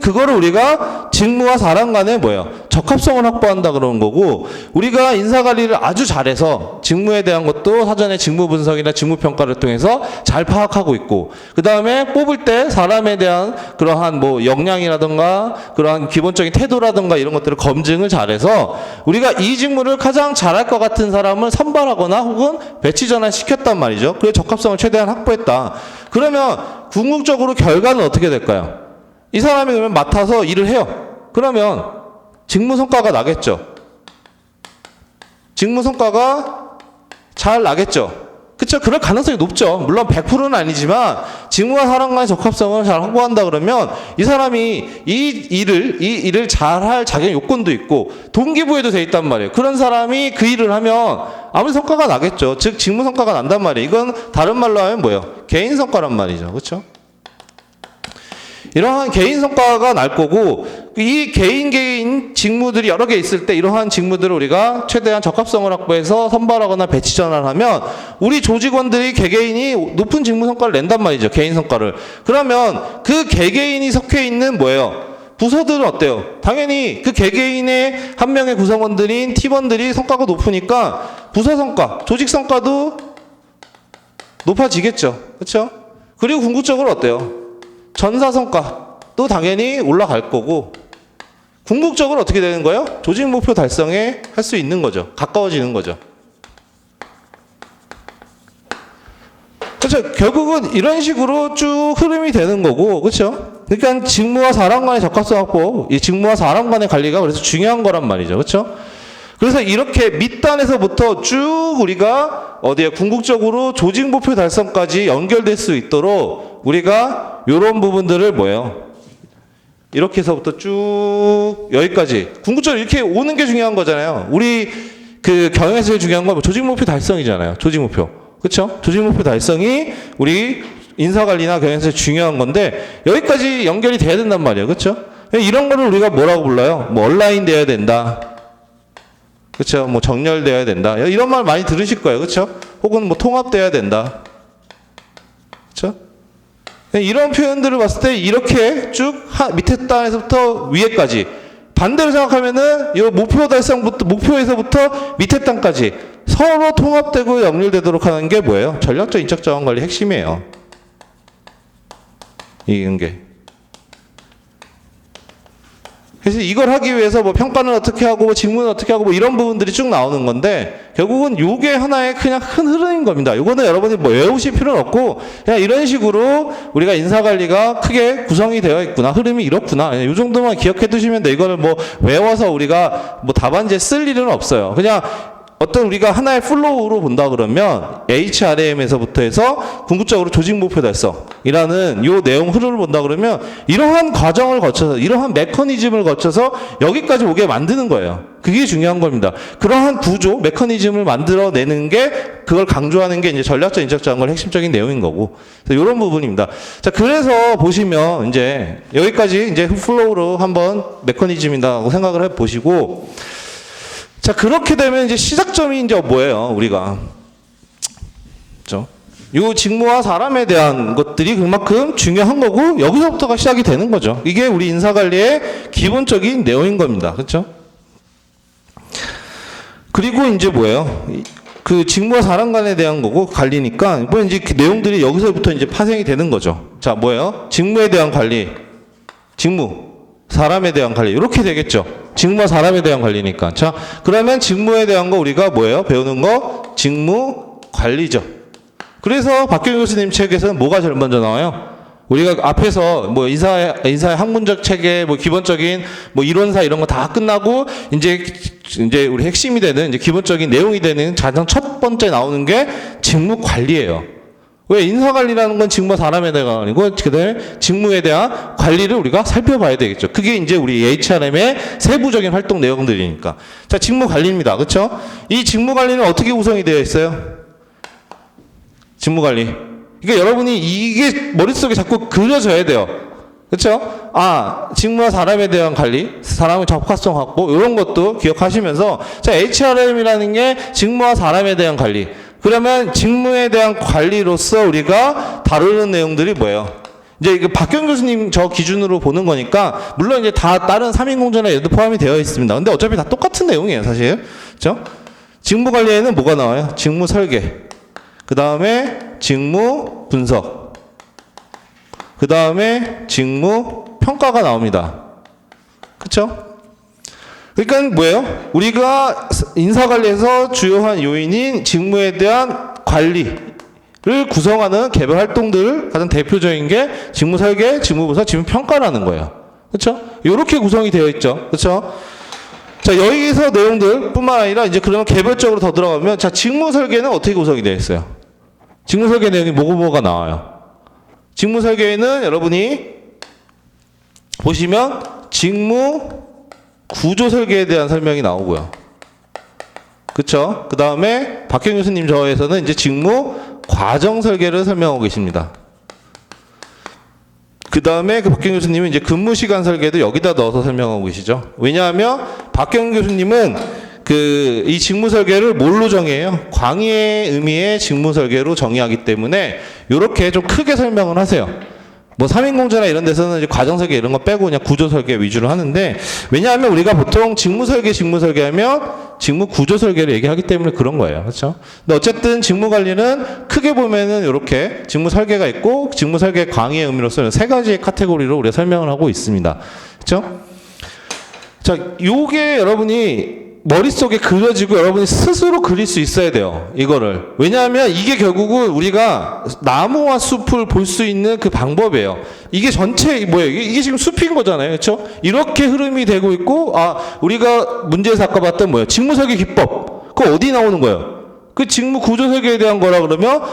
그거를 우리가 직무와 사람 간에 뭐예요? 적합성을 확보한다 그러는 거고 우리가 인사관리를 아주 잘해서 직무에 대한 것도 사전에 직무 분석이나 직무 평가를 통해서 잘 파악하고 있고 그 다음에 뽑을 때 사람에 대한 그러한 뭐 역량이라든가 그러한 기본적인 태도라든가 이런 것들을 검증을 잘해서 우리가 이 직무를 가장 잘할 것 같은 사람을 선발하거나 혹은 배치 전환시켰단 말이죠. 그래서 적합성을 최대한 확보했다. 그러면 궁극적으로 결과는 어떻게 될까요? 이 사람이 그러면 맡아서 일을 해요. 그러면 직무 성과가 나겠죠. 직무 성과가 잘 나겠죠. 그쵸? 그럴 가능성이 높죠. 물론 100%는 아니지만 직무와 사람 간의 적합성을 잘 확보한다 그러면 이 사람이 이 일을 잘할 자격 요건도 있고 동기부여도 돼 있단 말이에요. 그런 사람이 그 일을 하면 아무리 성과가 나겠죠. 즉 직무 성과가 난단 말이에요. 이건 다른 말로 하면 뭐예요? 개인 성과란 말이죠. 그렇죠? 이러한 개인 성과가 날 거고 이 개인 직무들이 여러 개 있을 때 이러한 직무들을 우리가 최대한 적합성을 확보해서 선발하거나 배치 전환을 하면 우리 조직원들이 개개인이 높은 직무 성과를 낸단 말이죠. 개인 성과를. 그러면 그 개개인이 속해 있는 뭐예요? 부서들은 어때요? 당연히 그 개개인의 한 명의 구성원들인 팀원들이 성과가 높으니까 부서 성과, 조직 성과도 높아지겠죠. 그렇죠? 그리고 궁극적으로 어때요? 전사 성과도 당연히 올라갈 거고 궁극적으로 어떻게 되는 거예요? 조직 목표 달성에 할 수 있는 거죠. 가까워지는 거죠. 그렇죠. 결국은 이런 식으로 쭉 흐름이 되는 거고, 그렇죠? 그러니까 직무와 사람 간의 적합성 확보, 이 직무와 사람 간의 관리가 그래서 중요한 거란 말이죠. 그렇죠? 그래서 이렇게 밑단에서부터 쭉 우리가 어디에 궁극적으로 조직 목표 달성까지 연결될 수 있도록 우리가 이런 부분들을 뭐예요? 이렇게 해서부터 쭉 여기까지 궁극적으로 이렇게 오는 게 중요한 거잖아요. 우리 그 경영에서 제일 중요한 건 조직 목표 달성이잖아요. 조직 목표. 그렇죠? 조직 목표 달성이 우리 인사관리나 경영에서 중요한 건데 여기까지 연결이 돼야 된단 말이에요. 그렇죠? 이런 거를 우리가 뭐라고 불러요? 뭐 온라인 돼야 된다. 그렇죠? 뭐 정렬돼야 된다. 이런 말 많이 들으실 거예요. 그렇죠? 혹은 뭐 통합돼야 된다. 그렇죠? 이런 표현들을 봤을 때 이렇게 쭉 밑에 단에서부터 위에까지 반대로 생각하면은 이 목표 달성부터 목표에서부터 밑에 단까지 서로 통합되고 연결되도록 하는 게 뭐예요? 전략적 인적 자원 관리 핵심이에요. 이런 게. 그래서 이걸 하기 위해서 뭐 평가는 어떻게 하고 뭐 직무는 어떻게 하고 뭐 이런 부분들이 쭉 나오는 건데 결국은 요게 하나의 그냥 큰 흐름인 겁니다. 요거는 여러분이 뭐 외우실 필요는 없고 그냥 이런 식으로 우리가 인사관리가 크게 구성이 되어 있구나. 흐름이 이렇구나. 요 정도만 기억해 두시면 돼. 이거를 뭐 외워서 우리가 뭐 답안지에 쓸 일은 없어요. 그냥 어떤 우리가 하나의 플로우로 본다 그러면 HRM에서부터 해서 궁극적으로 조직 목표 달성이라는 요 내용 흐름을 본다 그러면 이러한 과정을 거쳐서 이러한 메커니즘을 거쳐서 여기까지 오게 만드는 거예요. 그게 중요한 겁니다. 그러한 구조, 메커니즘을 만들어내는 게 그걸 강조하는 게 이제 전략적 인적 자원의 핵심적인 내용인 거고. 그래서 이런 부분입니다. 자, 그래서 보시면 이제 여기까지 이제 플로우로 한번 메커니즘이라고 생각을 해 보시고 자, 그렇게 되면 이제 시작점이 이제 뭐예요, 우리가? 그죠? 요 직무와 사람에 대한 것들이 그만큼 중요한 거고, 여기서부터가 시작이 되는 거죠. 이게 우리 인사관리의 기본적인 내용인 겁니다. 그렇죠? 그리고 이제 뭐예요? 그 직무와 사람 간에 대한 거고, 관리니까, 뭐 이제 그 내용들이 여기서부터 이제 파생이 되는 거죠. 자, 뭐예요? 직무에 대한 관리. 직무. 사람에 대한 관리. 이렇게 되겠죠. 직무와 사람에 대한 관리니까. 자, 그러면 직무에 대한 거 우리가 뭐예요? 배우는 거? 직무 관리죠. 그래서 박경희 교수님 책에서는 뭐가 제일 먼저 나와요? 우리가 앞에서 뭐 인사의 학문적 체계, 뭐 기본적인 뭐 이론사 이런 거 다 끝나고 이제 우리 핵심이 되는 이제 기본적인 내용이 되는 가장 첫 번째 나오는 게 직무 관리예요. 왜? 인사관리라는 건 직무와 사람에 대한 아니고 그다음에 직무에 대한 관리를 우리가 살펴봐야 되겠죠. 그게 이제 우리 HRM의 세부적인 활동 내용들이니까. 자, 직무 관리입니다. 그렇죠? 이 직무 관리는 어떻게 구성이 되어 있어요? 직무 관리. 그러니까 여러분이 이게 머릿속에 자꾸 그려져야 돼요. 그렇죠? 아, 직무와 사람에 대한 관리, 사람의 적합성 확보 이런 것도 기억하시면서 자, HRM이라는 게 직무와 사람에 대한 관리. 그러면 직무에 대한 관리로서 우리가 다루는 내용들이 뭐예요? 이제 이거 박경 교수님 저 기준으로 보는 거니까 물론 이제 다 다른 3인 공전에 얘도 포함이 되어 있습니다. 근데 어차피 다 똑같은 내용이에요, 사실. 그렇죠? 직무 관리에는 뭐가 나와요? 직무 설계. 그다음에 직무 분석. 그다음에 직무 평가가 나옵니다. 그렇죠? 그러니까 뭐예요? 우리가 인사관리에서 주요한 요인인 직무에 대한 관리를 구성하는 개별 활동들 가장 대표적인 게 직무 설계, 직무 분석, 직무 평가라는 거예요. 그렇죠? 이렇게 구성이 되어 있죠. 그렇죠? 자, 여기서 내용들 뿐만 아니라 이제 그러면 개별적으로 더 들어가면 자, 직무 설계는 어떻게 구성이 되어 있어요? 직무 설계 내용이 뭐가 나와요? 직무 설계에는 여러분이 보시면 직무 구조 설계에 대한 설명이 나오고요. 그쵸? 그 다음에 박경 교수님 저에서는 이제 직무 과정 설계를 설명하고 계십니다. 그 다음에 그 박경 교수님은 이제 근무 시간 설계도 여기다 넣어서 설명하고 계시죠. 왜냐하면 박경 교수님은 이 직무 설계를 뭘로 정의해요? 광의의 의미의 직무 설계로 정의하기 때문에 이렇게 좀 크게 설명을 하세요. 뭐 3인공제나 이런 데서는 이제 과정 설계 이런 거 빼고 그냥 구조 설계 위주로 하는데, 왜냐하면 우리가 보통 직무 설계 하면 직무 구조 설계를 얘기하기 때문에 그런 거예요. 그렇죠? 근데 어쨌든 직무 관리는 크게 보면은 이렇게 직무 설계가 있고 직무 설계 광의의 의미로서 세 가지의 카테고리로 우리가 설명을 하고 있습니다. 그렇죠? 자, 요게 여러분이 머릿속에 그려지고 여러분이 스스로 그릴 수 있어야 돼요. 이거를. 왜냐하면 이게 결국은 우리가 나무와 숲을 볼 수 있는 그 방법이에요. 이게 전체 뭐예요? 이게 지금 숲인 거잖아요. 그렇죠? 이렇게 흐름이 되고 있고, 우리가 문제에서 아까 봤던 뭐예요? 직무 설계 기법. 그거 어디 나오는 거예요? 그 직무 구조 설계에 대한 거라 그러면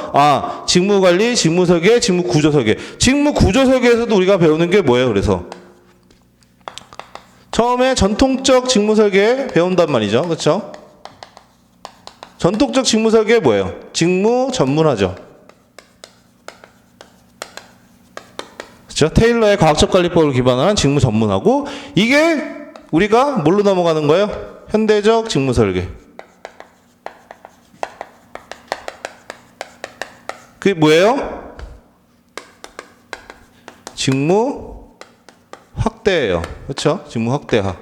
직무 관리, 직무 설계, 직무 구조 설계. 직무 구조 설계에서도 우리가 배우는 게 뭐예요? 그래서 처음에 전통적 직무 설계 배운단 말이죠. 그렇죠? 전통적 직무 설계 뭐예요? 직무 전문화죠. 그렇죠? 테일러의 과학적 관리법을 기반한 직무 전문화고, 이게 우리가 뭘로 넘어가는 거예요? 현대적 직무 설계. 그게 뭐예요? 직무 확대예요. 그렇죠? 직무 확대화.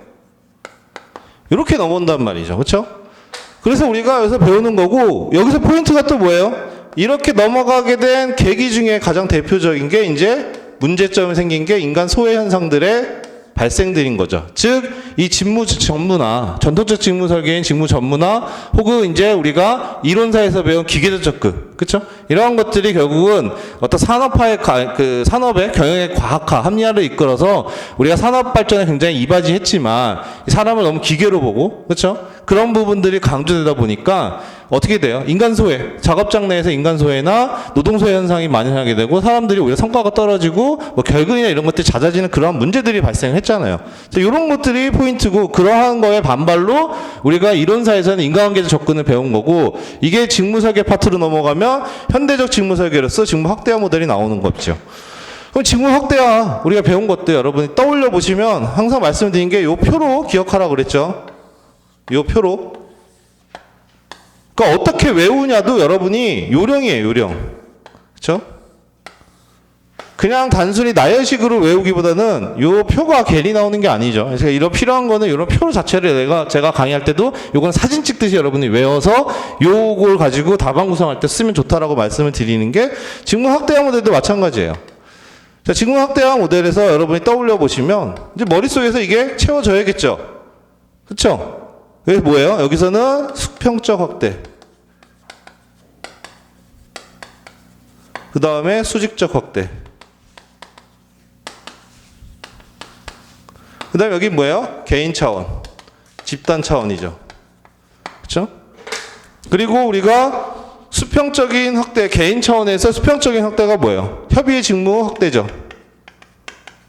이렇게 넘어온단 말이죠. 그렇죠? 그래서 우리가 여기서 배우는 거고, 여기서 포인트가 또 뭐예요? 이렇게 넘어가게 된 계기 중에 가장 대표적인 게 이제 문제점이 생긴 게 인간 소외 현상들의 발생들인 거죠. 즉, 이 직무 전문화, 전통적 직무 설계인 직무 전문화, 혹은 이제 우리가 이론사에서 배운 기계적 접근, 그렇죠? 이러한 것들이 결국은 어떤 산업화의 산업의 경영의 과학화, 합리화를 이끌어서 우리가 산업 발전에 굉장히 이바지했지만 사람을 너무 기계로 보고, 그렇죠? 그런 부분들이 강조되다 보니까 어떻게 돼요? 인간 소외, 작업장 내에서 인간 소외나 노동 소외 현상이 만연하게 되고, 사람들이 오히려 성과가 떨어지고 뭐 결근이나 이런 것들이 잦아지는 그러한 문제들이 발생했잖아요. 이런 것들이 포인트고, 그러한 거에 반발로 우리가 이론사에서는 인과관계적 접근을 배운 거고, 이게 직무 설계 파트로 넘어가면 현대적 직무 설계로서 직무 확대화 모델이 나오는 거죠. 그럼 직무 확대화 우리가 배운 것도 여러분이 떠올려 보시면 항상 말씀드린 게 요 표로 기억하라고 그랬죠. 요 표로. 그러니까 어떻게 외우냐도 여러분이 요령이에요, 요령. 그렇죠? 그냥 단순히 나열식으로 외우기보다는 요 표가 괜히 나오는 게 아니죠. 그래서 이런 필요한 거는 이런 표 자체를 제가 강의할 때도 요건 사진 찍듯이 여러분이 외워서 요걸 가지고 답안 구성할 때 쓰면 좋다라고 말씀을 드리는 게 직무 확대화 모델도 마찬가지예요. 자, 직무 확대화 모델에서 여러분이 떠올려 보시면 이제 머릿속에서 이게 채워져야겠죠. 그렇죠? 그래서 뭐예요? 여기서는 수평적 확대. 그 다음에 수직적 확대. 그 다음에 여기 뭐예요? 개인 차원. 집단 차원이죠. 그렇죠? 그리고 우리가 수평적인 확대, 개인 차원에서 수평적인 확대가 뭐예요? 협의의 직무 확대죠.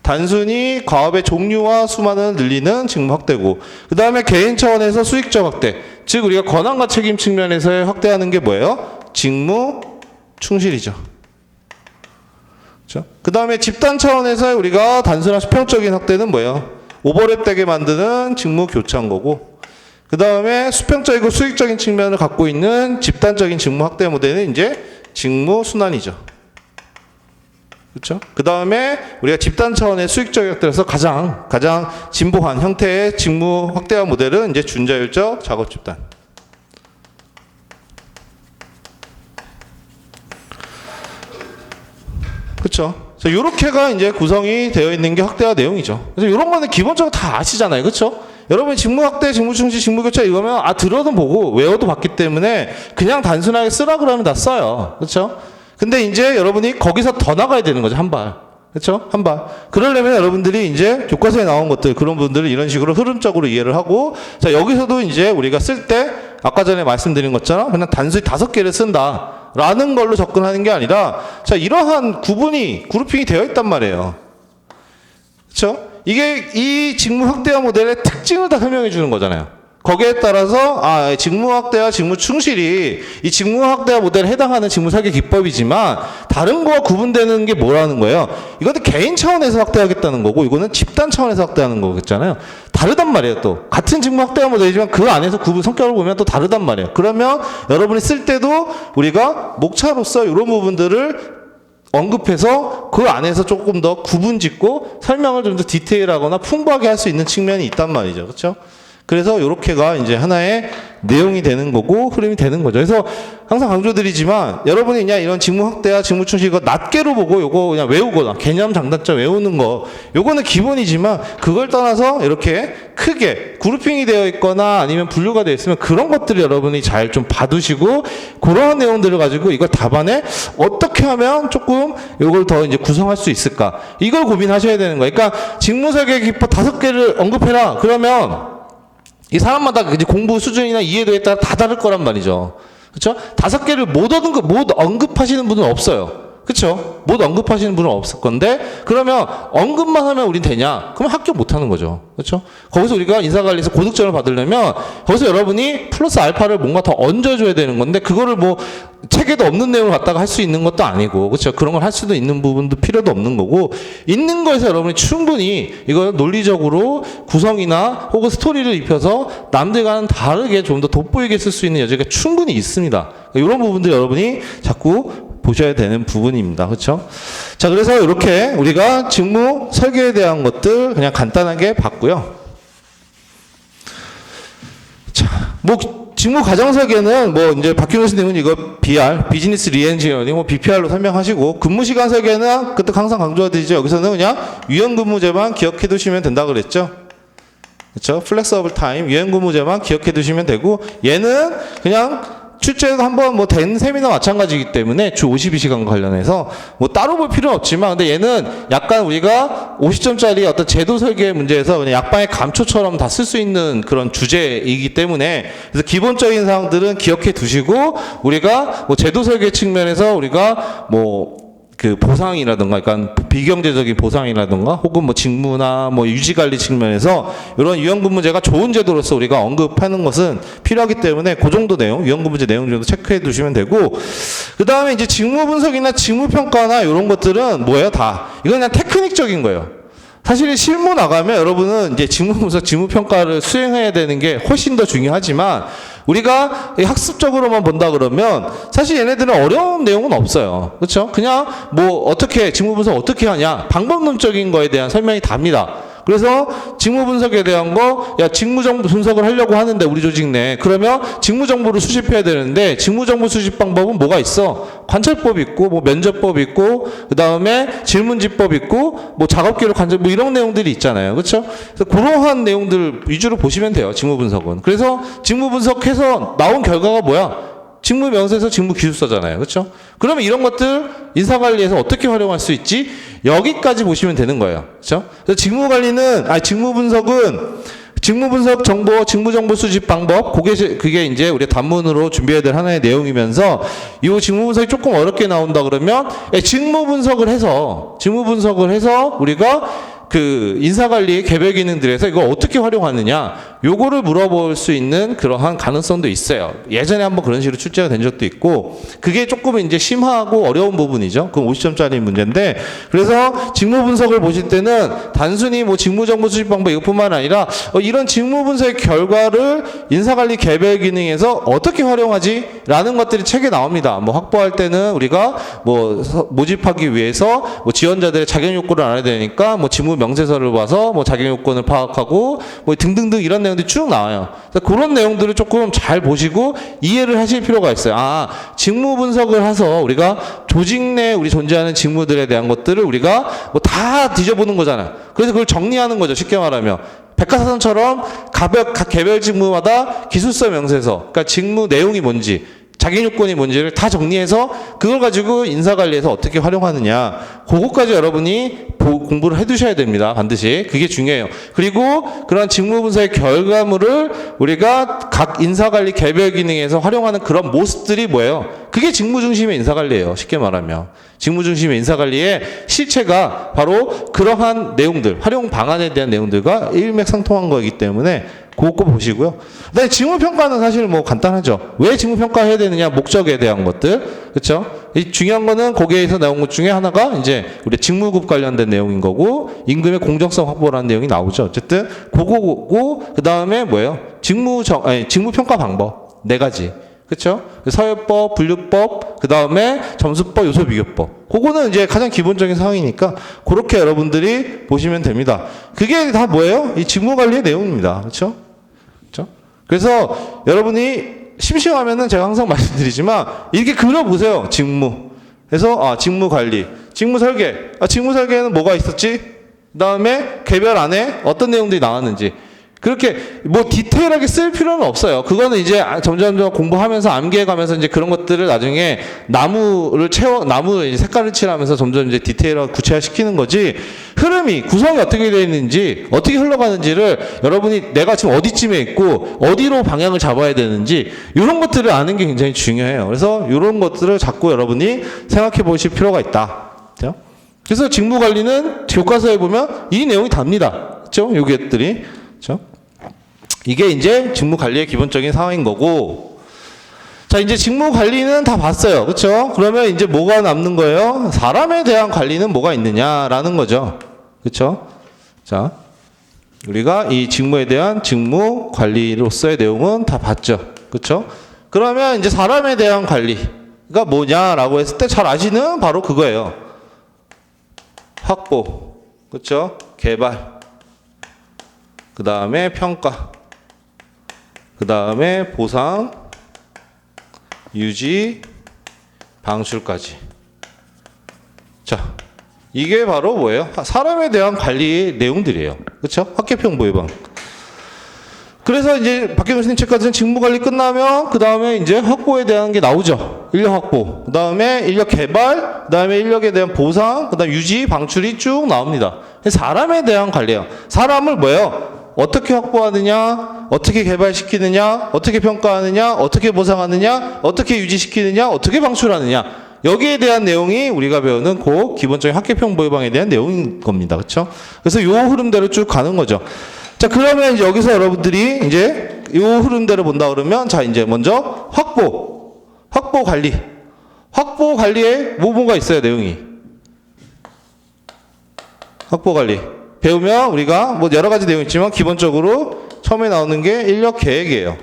단순히 과업의 종류와 수만을 늘리는 직무 확대고, 그 다음에 개인 차원에서 수익적 확대, 즉 우리가 권한과 책임 측면에서 확대하는 게 뭐예요? 직무 충실이죠. 그렇죠? 그 다음에 집단 차원에서 우리가 단순한 수평적인 확대는 뭐예요? 오버랩되게 만드는 직무 교차인 거고, 그 다음에 수평적이고 수익적인 측면을 갖고 있는 집단적인 직무 확대 모델은 이제 직무 순환이죠. 그렇죠? 그 다음에 우리가 집단 차원의 수익적 확대에서 가장 진보한 형태의 직무 확대화 모델은 이제 준자율적 작업 집단. 그렇죠? 그래서 이렇게가 이제 구성이 되어 있는 게 확대화 내용이죠. 그래서 이런 거는 기본적으로 다 아시잖아요, 그렇죠? 여러분이 직무 확대, 직무 충실, 직무 교차 이거면 들어도 보고 외워도 봤기 때문에 그냥 단순하게 쓰라 그러면 다 써요, 그렇죠? 근데 이제 여러분이 거기서 더 나가야 되는 거죠, 한 발. 그렇죠? 한 발. 그러려면 여러분들이 이제 교과서에 나온 것들, 그런 분들을 이런 식으로 흐름적으로 이해를 하고, 자, 여기서도 이제 우리가 쓸 때 아까 전에 말씀드린 것처럼 그냥 단순히 5개를 쓴다 라는 걸로 접근하는 게 아니라 자 이러한 구분이 그룹핑이 되어 있단 말이에요. 그렇죠? 이게 이 직무 확대화 모델의 특징을 다 설명해 주는 거잖아요. 거기에 따라서 직무 확대와 직무 충실이 이 직무 확대화 모델에 해당하는 직무 설계 기법이지만 다른 거와 구분되는 게 뭐라는 거예요? 이거는 개인 차원에서 확대하겠다는 거고 이거는 집단 차원에서 확대하는 거겠잖아요. 다르단 말이에요. 또 같은 직무 확대화 모델이지만 그 안에서 구분 성격을 보면 또 다르단 말이에요. 그러면 여러분이 쓸 때도 우리가 목차로서 이런 부분들을 언급해서 그 안에서 조금 더 구분 짓고 설명을 좀 더 디테일하거나 풍부하게 할 수 있는 측면이 있단 말이죠. 그렇죠? 그래서 요렇게가 이제 하나의 내용이 되는 거고 흐름이 되는 거죠. 그래서 항상 강조드리지만 여러분이 그냥 이런 직무 확대와 직무 충실 이거 낱개로 보고 요거 그냥 외우거나 개념 장단점 외우는 거 요거는 기본이지만 그걸 떠나서 이렇게 크게 그룹핑이 되어 있거나 아니면 분류가 되어 있으면 그런 것들을 여러분이 잘 좀 봐두시고 그러한 내용들을 가지고 이걸 답안에 어떻게 하면 조금 요걸 더 이제 구성할 수 있을까 이걸 고민하셔야 되는 거예요. 그러니까 직무 설계 기법 5개를 언급해라 그러면 이 사람마다 이제 공부 수준이나 이해도에 따라 다 다를 거란 말이죠. 그렇죠? 5개를 못 언급하시는 분은 없어요. 그렇죠? 못 언급하시는 분은 없을 건데 그러면 언급만 하면 우린 되냐? 그러면 합격 못 하는 거죠. 그렇죠? 거기서 우리가 인사관리에서 고득점을 받으려면 거기서 여러분이 플러스 알파를 뭔가 더 얹어줘야 되는 건데 그거를 뭐 책에도 없는 내용을 갖다가 할 수 있는 것도 아니고 그렇죠? 그런 걸 할 수도 있는 부분도 필요도 없는 거고 있는 거에서 여러분이 충분히 이걸 논리적으로 구성이나 혹은 스토리를 입혀서 남들과는 다르게 좀 더 돋보이게 쓸 수 있는 여지가 충분히 있습니다. 이런 부분들 여러분이 자꾸 보셔야 되는 부분입니다. 그렇죠? 자, 그래서 이렇게 우리가 직무 설계에 대한 것들 그냥 간단하게 봤고요. 자, 뭐 직무 과정 설계는 뭐 이제 박균호 선생님은 이거 BR, 비즈니스 리엔지니어링, 뭐 BPR로 설명하시고 근무 시간 설계는 그때 항상 강조하듯이 여기서는 그냥 유연 근무제만 기억해 두시면 된다 그랬죠. 그렇죠? 플렉서블 타임, 유연 근무제만 기억해 두시면 되고 얘는 그냥 출제도 한번 뭐 된 셈이나 마찬가지이기 때문에 주 52시간 관련해서 뭐 따로 볼 필요는 없지만 근데 얘는 약간 우리가 50점짜리 어떤 제도 설계 문제에서 그냥 약방의 감초처럼 다 쓸 수 있는 그런 주제이기 때문에 그래서 기본적인 사항들은 기억해 두시고 우리가 뭐 제도 설계 측면에서 우리가 뭐 그 보상이라든가, 그러니까 비경제적인 보상이라든가, 혹은 뭐 직무나 뭐 유지관리 측면에서 이런 유연근무제가 좋은 제도로서 우리가 언급하는 것은 필요하기 때문에 그 정도 내용, 유연근무제 내용 정도 체크해 두시면 되고, 그 다음에 이제 직무 분석이나 직무 평가나 이런 것들은 뭐예요? 다 이건 그냥 테크닉적인 거예요. 사실 실무 나가면 여러분은 이제 직무 분석, 직무 평가를 수행해야 되는 게 훨씬 더 중요하지만 우리가 학습적으로만 본다 그러면 사실 얘네들은 어려운 내용은 없어요. 그렇죠? 그냥 뭐 어떻게 직무 분석 어떻게 하냐 방법론적인 거에 대한 설명이 답니다. 그래서 직무 분석에 대한 거, 야, 직무 정보 분석을 하려고 하는데 우리 조직 내 그러면 직무 정보를 수집해야 되는데 직무 정보 수집 방법은 뭐가 있어? 관찰법 있고, 뭐 면접법 있고, 그 다음에 질문지법 있고, 뭐 작업기록 관찰, 뭐 이런 내용들이 있잖아요, 그렇죠? 그래서 그러한 내용들 위주로 보시면 돼요, 직무 분석은. 그래서 직무 분석해서 나온 결과가 뭐야? 직무 명세서 직무 기술서잖아요. 그렇죠? 그러면 이런 것들 인사관리에서 어떻게 활용할 수 있지? 여기까지 보시면 되는 거예요. 그렇죠? 그래서 직무 분석 정보, 직무 정보 수집 방법, 그게 이제 우리 단문으로 준비해야 될 하나의 내용이면서 이 직무 분석이 조금 어렵게 나온다 그러면 직무 분석을 해서 우리가 그 인사관리 개별 기능들에서 이걸 어떻게 활용하느냐 요거를 물어볼 수 있는 그러한 가능성도 있어요. 예전에 한번 그런 식으로 출제가 된 적도 있고 그게 조금 이제 심하고 어려운 부분이죠. 그건 50점짜리 문제인데 그래서 직무 분석을 보실 때는 단순히 뭐 직무 정보 수집 방법 이것뿐만 아니라 이런 직무 분석의 결과를 인사관리 개별 기능에서 어떻게 활용하지? 라는 것들이 책에 나옵니다. 뭐 확보할 때는 우리가 뭐 모집하기 위해서 뭐 지원자들의 자격 요건을 알아야 되니까 뭐 직무 명세서를 봐서 뭐 자격 요건을 파악하고 뭐 등등등 이런 내용들이 쭉 나와요. 그래서 그런 내용들을 조금 잘 보시고 이해를 하실 필요가 있어요. 직무 분석을 해서 우리가 조직 내에 우리 존재하는 직무들에 대한 것들을 우리가 뭐 다 뒤져보는 거잖아요. 그래서 그걸 정리하는 거죠. 쉽게 말하면. 백과사전처럼 각 개별 직무마다 기술서 명세서, 그러니까 직무 내용이 뭔지, 자기 요건이 뭔지를 다 정리해서 그걸 가지고 인사관리에서 어떻게 활용하느냐 그것까지 여러분이 공부를 해두셔야 됩니다. 반드시 그게 중요해요. 그리고 그런 직무분석의 결과물을 우리가 각 인사관리 개별 기능에서 활용하는 그런 모습들이 뭐예요? 그게 직무중심의 인사관리예요. 쉽게 말하면 직무중심의 인사관리의 실체가 바로 그러한 내용들, 활용 방안에 대한 내용들과 일맥상통한 거이기 때문에 그거 보시고요. 그다음에 직무평가는 사실 뭐 간단하죠. 왜 직무평가해야 되느냐, 목적에 대한 것들, 그렇죠? 이 중요한 거는 거기에서 나온 것 중에 하나가 이제 우리 직무급 관련된 내용인 거고 임금의 공정성 확보라는 내용이 나오죠. 어쨌든 그거고 그 다음에 뭐예요? 직무평가 방법 4가지. 그렇죠? 서열법, 분류법, 그 다음에 점수법, 요소비교법. 그거는 이제 가장 기본적인 사항이니까 그렇게 여러분들이 보시면 됩니다. 그게 다 뭐예요? 이 직무관리의 내용입니다. 그렇죠? 그렇죠? 그래서 여러분이 심심하면은 제가 항상 말씀드리지만 이렇게 그려보세요. 직무. 그래서 직무관리, 직무설계. 직무설계에는 뭐가 있었지? 그 다음에 개별 안에 어떤 내용들이 나왔는지. 그렇게 뭐 디테일하게 쓸 필요는 없어요. 그거는 이제 점점 공부하면서 암기해가면서 이제 그런 것들을 나중에 나무에 색깔을 칠하면서 점점 이제 디테일하게 구체화시키는 거지. 흐름이 구성이 어떻게 되어 있는지 어떻게 흘러가는지를 여러분이 내가 지금 어디쯤에 있고 어디로 방향을 잡아야 되는지 이런 것들을 아는 게 굉장히 중요해요. 그래서 이런 것들을 자꾸 여러분이 생각해 보실 필요가 있다. 그렇죠? 그래서 직무관리는 교과서에 보면 이 내용이 답니다. 그렇죠? 요것들이. 그렇죠? 이게 이제 직무관리의 기본적인 상황인 거고, 자 이제 직무관리는 다 봤어요. 그렇죠? 그러면 이제 뭐가 남는 거예요? 사람에 대한 관리는 뭐가 있느냐라는 거죠. 그렇죠? 자 우리가 이 직무에 대한 직무관리로서의 내용은 다 봤죠. 그렇죠? 그러면 이제 사람에 대한 관리가 뭐냐라고 했을 때 잘 아시는 바로 그거예요. 확보, 그렇죠? 개발, 그 다음에 평가, 그 다음에 보상, 유지, 방출까지. 자, 이게 바로 뭐예요? 사람에 대한 관리의 내용들이에요. 그렇죠? 학계평 모의방. 그래서 이제 박경훈 선생님 책까지는 직무관리 끝나면 그 다음에 이제 확보에 대한 게 나오죠. 인력 확보, 그 다음에 인력 개발, 그 다음에 인력에 대한 보상, 그 다음 유지, 방출이 쭉 나옵니다. 사람에 대한 관리예요. 사람을 뭐예요? 어떻게 확보하느냐, 어떻게 개발시키느냐, 어떻게 평가하느냐, 어떻게 보상하느냐, 어떻게 유지시키느냐, 어떻게 방출하느냐. 여기에 대한 내용이 우리가 배우는 그 기본적인 학계평 모의방에 대한 내용인 겁니다. 그렇죠? 그래서 요 흐름대로 쭉 가는 거죠. 자, 그러면 이제 여기서 여러분들이 이제 요 흐름대로 본다 그러면 자, 이제 먼저 확보 관리. 확보 관리에 뭐가 있어요, 내용이. 확보 관리. 배우면 우리가 뭐 여러 가지 내용이 있지만 기본적으로 처음에 나오는 게 인력 계획이에요.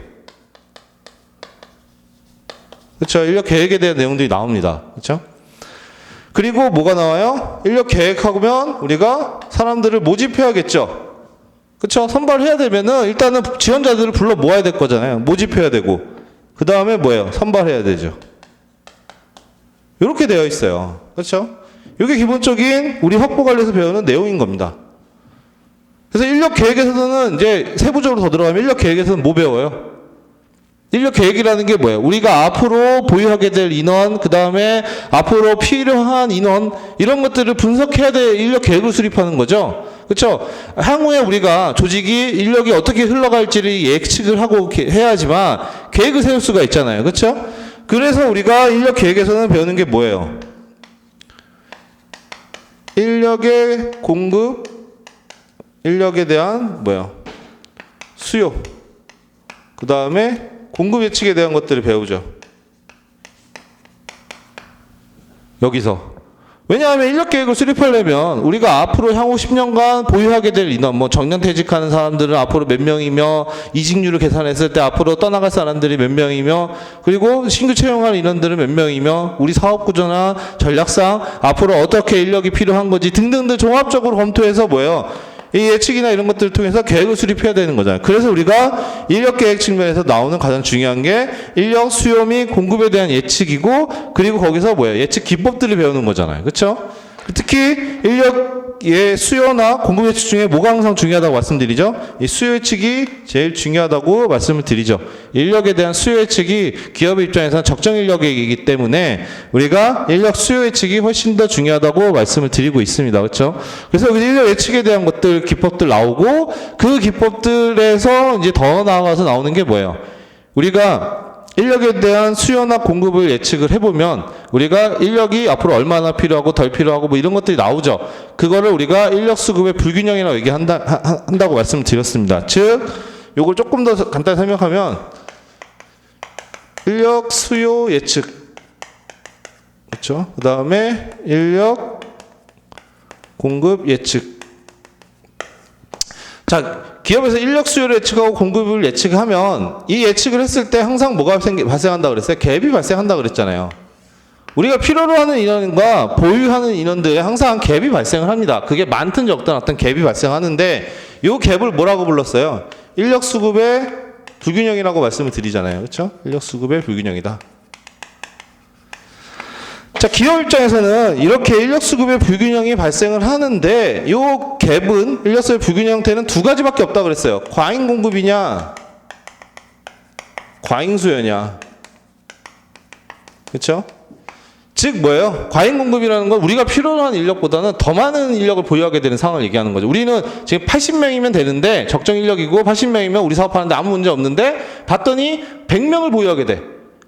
그렇죠? 인력 계획에 대한 내용들이 나옵니다. 그렇죠? 그리고 뭐가 나와요? 인력 계획하면 우리가 사람들을 모집해야겠죠. 그렇죠? 선발해야 되면은 일단은 지원자들을 불러 모아야 될 거잖아요. 모집해야 되고 그 다음에 뭐예요? 선발해야 되죠. 이렇게 되어 있어요. 그렇죠? 이게 기본적인 우리 확보관리에서 배우는 내용인 겁니다. 그래서 인력 계획에서는 이제 세부적으로 더 들어가면 인력 계획에서는 뭐 배워요? 인력 계획이라는 게 뭐예요? 우리가 앞으로 보유하게 될 인원, 그 다음에 앞으로 필요한 인원, 이런 것들을 분석해야 될 인력 계획을 수립하는 거죠. 그렇죠? 향후에 우리가 조직이 인력이 어떻게 흘러갈지를 예측을 하고 해야지만 계획을 세울 수가 있잖아요. 그렇죠? 그래서 우리가 인력 계획에서는 배우는 게 뭐예요? 인력의 공급, 인력에 대한 수요, 그 다음에 공급 예측에 대한 것들을 배우죠. 여기서. 왜냐하면 인력 계획을 수립하려면 우리가 앞으로 향후 10년간 보유하게 될 인원, 뭐 정년퇴직하는 사람들은 앞으로 몇 명이며, 이직률을 계산했을 때 앞으로 떠나갈 사람들이 몇 명이며, 그리고 신규 채용할 인원들은 몇 명이며, 우리 사업 구조나 전략상 앞으로 어떻게 인력이 필요한 건지 등등등 종합적으로 검토해서 이 예측이나 이런 것들을 통해서 계획을 수립해야 되는 거잖아요. 그래서 우리가 인력 계획 측면에서 나오는 가장 중요한 게 인력 수요 및 공급에 대한 예측이고, 그리고 거기서 예측 기법들을 배우는 거잖아요. 그렇죠? 특히 인력 인력의 수요나 공급 예측 중에 뭐가 항상 중요하다고 말씀드리죠? 이 수요 예측이 제일 중요하다고 말씀을 드리죠. 인력에 대한 수요 예측이 기업의 입장에서는 적정 인력이기 때문에 우리가 인력 수요 예측이 훨씬 더 중요하다고 말씀을 드리고 있습니다. 그렇죠? 그래서 여기 인력 예측에 대한 것들 기법들 나오고 그 기법들에서 이제 더 나아가서 나오는 게 뭐예요? 우리가 인력에 대한 수요나 공급을 예측을 해보면 우리가 인력이 앞으로 얼마나 필요하고 덜 필요하고 뭐 이런 것들이 나오죠. 그거를 우리가 인력 수급의 불균형이라고 한다고 말씀을 드렸습니다. 즉, 요걸 조금 더 간단히 설명하면 인력 수요 예측, 그렇죠? 그 다음에 인력 공급 예측. 자, 기업에서 인력 수요를 예측하고 공급을 예측하면 이 예측을 했을 때 항상 뭐가 발생한다 그랬어요? 갭이 발생한다 그랬잖아요. 우리가 필요로 하는 인원과 보유하는 인원들에 항상 갭이 발생을 합니다. 그게 많든 적든 어떤 갭이 발생하는데 이 갭을 뭐라고 불렀어요? 인력 수급의 불균형이라고 말씀을 드리잖아요. 그렇죠? 인력 수급의 불균형이다. 자, 기업 입장에서는 이렇게 인력 수급의 불균형이 발생을 하는데 이 갭은 인력 수급의 불균형 형태는 두 가지밖에 없다 그랬어요. 과잉 공급이냐, 과잉 수요냐. 그렇죠? 즉 뭐예요? 과잉 공급이라는 건 우리가 필요로 하는 인력보다는 더 많은 인력을 보유하게 되는 상황을 얘기하는 거죠. 우리는 지금 80명이면 되는데 적정 인력이고 80명이면 우리 사업하는데 아무 문제 없는데 봤더니 100명을 보유하게 돼.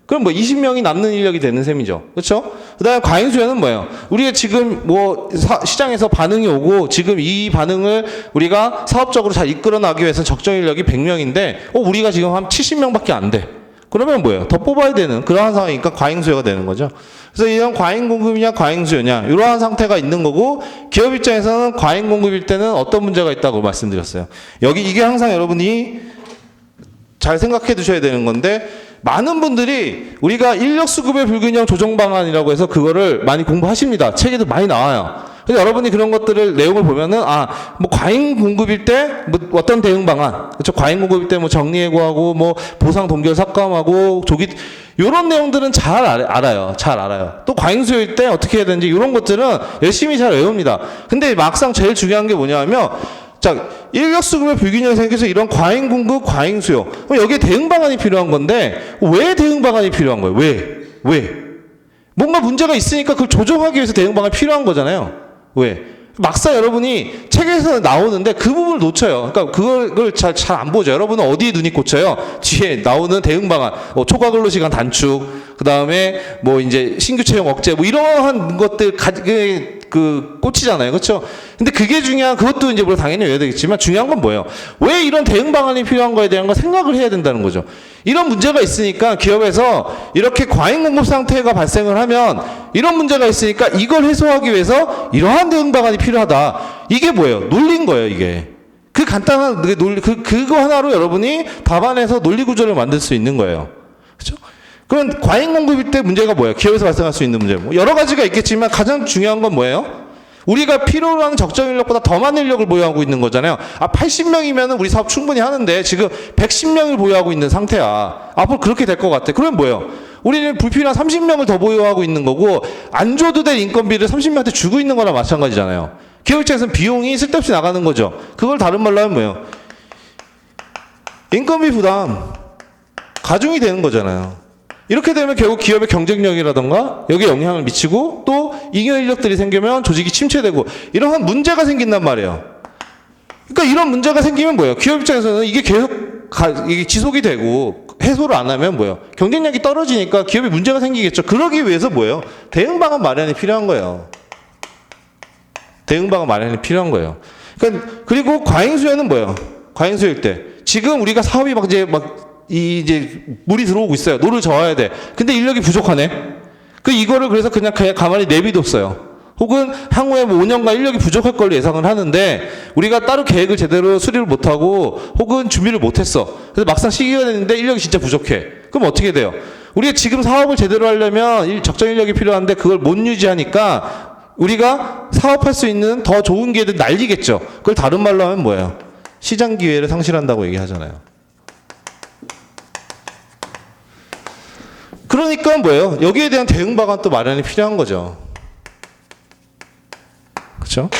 그럼 뭐 20명이 남는 인력이 되는 셈이죠. 그렇죠? 그다음에 과잉 수요는 뭐예요? 우리가 지금 뭐 시장에서 반응이 오고 지금 이 반응을 우리가 사업적으로 잘 이끌어 나가기 위해서 적정 인력이 100명인데 우리가 지금 한 70명밖에 안 돼. 그러면 뭐예요? 더 뽑아야 되는 그러한 상황이니까 과잉 수요가 되는 거죠. 그래서 이런 과잉 공급이냐 과잉 수요냐 이러한 상태가 있는 거고 기업 입장에서는 과잉 공급일 때는 어떤 문제가 있다고 말씀드렸어요. 이게 항상 여러분이 잘 생각해 두셔야 되는 건데 많은 분들이 우리가 인력 수급의 불균형 조정 방안이라고 해서 그거를 많이 공부하십니다. 책에도 많이 나와요. 그래서 여러분이 그런 것들을 내용을 보면은 뭐 과잉 공급일 때 뭐 어떤 대응 방안, 그렇죠? 과잉 공급일 때 뭐 정리해고하고 뭐 보상 동결 삭감하고 조기 이런 내용들은 잘 알아요. 잘 알아요. 또 과잉 수요일 때 어떻게 해야 되는지 이런 것들은 열심히 잘 외웁니다. 근데 막상 제일 중요한 게 뭐냐면 자, 인력 수급의 불균형이 생겨서 이런 과잉 공급, 과잉 수요. 그럼 여기에 대응 방안이 필요한 건데 왜 대응 방안이 필요한 거예요? 왜? 뭔가 문제가 있으니까 그걸 조정하기 위해서 대응 방안이 필요한 거잖아요. 왜? 막상 여러분이 책에서 나오는데 그 부분을 놓쳐요. 그러니까 그걸 잘 안 보죠. 여러분은 어디에 눈이 꽂혀요? 뒤에 나오는 대응 방안, 초과 근로 시간 단축, 그 다음에 뭐 이제 신규 채용 억제, 뭐 이러한 것들 꽂히잖아요. 그렇죠? 근데 그게 그것도 이제 물론 당연히 외워야 되겠지만 중요한 건 뭐예요? 왜 이런 대응 방안이 필요한 거에 대한 걸 생각을 해야 된다는 거죠. 이런 문제가 있으니까 기업에서 이렇게 과잉 공급 상태가 발생을 하면 이런 문제가 있으니까 이걸 해소하기 위해서 이러한 대응 방안이 필요하다. 이게 뭐예요? 논리인 거예요, 이게. 그 간단한 논리, 그거 하나로 여러분이 답안에서 논리 구조를 만들 수 있는 거예요. 그렇죠? 그럼 과잉 공급일 때 문제가 뭐예요? 기업에서 발생할 수 있는 문제. 여러 가지가 있겠지만 가장 중요한 건 뭐예요? 우리가 필요로 하는 적정 인력보다 더 많은 인력을 보유하고 있는 거잖아요. 80명이면 우리 사업 충분히 하는데 지금 110명을 보유하고 있는 상태야. 앞으로 그렇게 될 것 같아. 그러면 뭐예요? 우리는 불필요한 30명을 더 보유하고 있는 거고 안 줘도 될 인건비를 30명한테 주고 있는 거랑 마찬가지잖아요. 기업 입장에서는 비용이 쓸데없이 나가는 거죠. 그걸 다른 말로 하면 뭐예요? 인건비 부담 가중이 되는 거잖아요. 이렇게 되면 결국 기업의 경쟁력이라던가 여기에 영향을 미치고 또 잉여 인력들이 생기면 조직이 침체되고 이러한 문제가 생긴단 말이에요. 그러니까 이런 문제가 생기면 뭐예요? 기업 입장에서는 이게 계속 이게 지속이 되고 해소를 안 하면 뭐예요? 경쟁력이 떨어지니까 기업에 문제가 생기겠죠. 그러기 위해서 뭐예요? 대응 방안 마련이 필요한 거예요. 대응 방안 마련이 필요한 거예요. 그러니까 그리고 과잉 수요는 뭐예요? 과잉 수요일 때 지금 우리가 사업이 이제 물이 들어오고 있어요. 노를 저어야 돼. 근데 인력이 부족하네. 이거를 그래서 그냥 가만히 내비뒀어요. 혹은 향후에 뭐 5년간 인력이 부족할 걸로 예상을 하는데 우리가 따로 계획을 제대로 수립을 못하고 혹은 준비를 못했어. 그래서 막상 시기가 됐는데 인력이 진짜 부족해. 그럼 어떻게 돼요? 우리가 지금 사업을 제대로 하려면 적정 인력이 필요한데 그걸 못 유지하니까 우리가 사업할 수 있는 더 좋은 기회들 날리겠죠. 그걸 다른 말로 하면 뭐예요? 시장 기회를 상실한다고 얘기하잖아요. 그러니까 뭐예요? 여기에 대한 대응 방안 또 마련이 필요한 거죠. 그렇죠?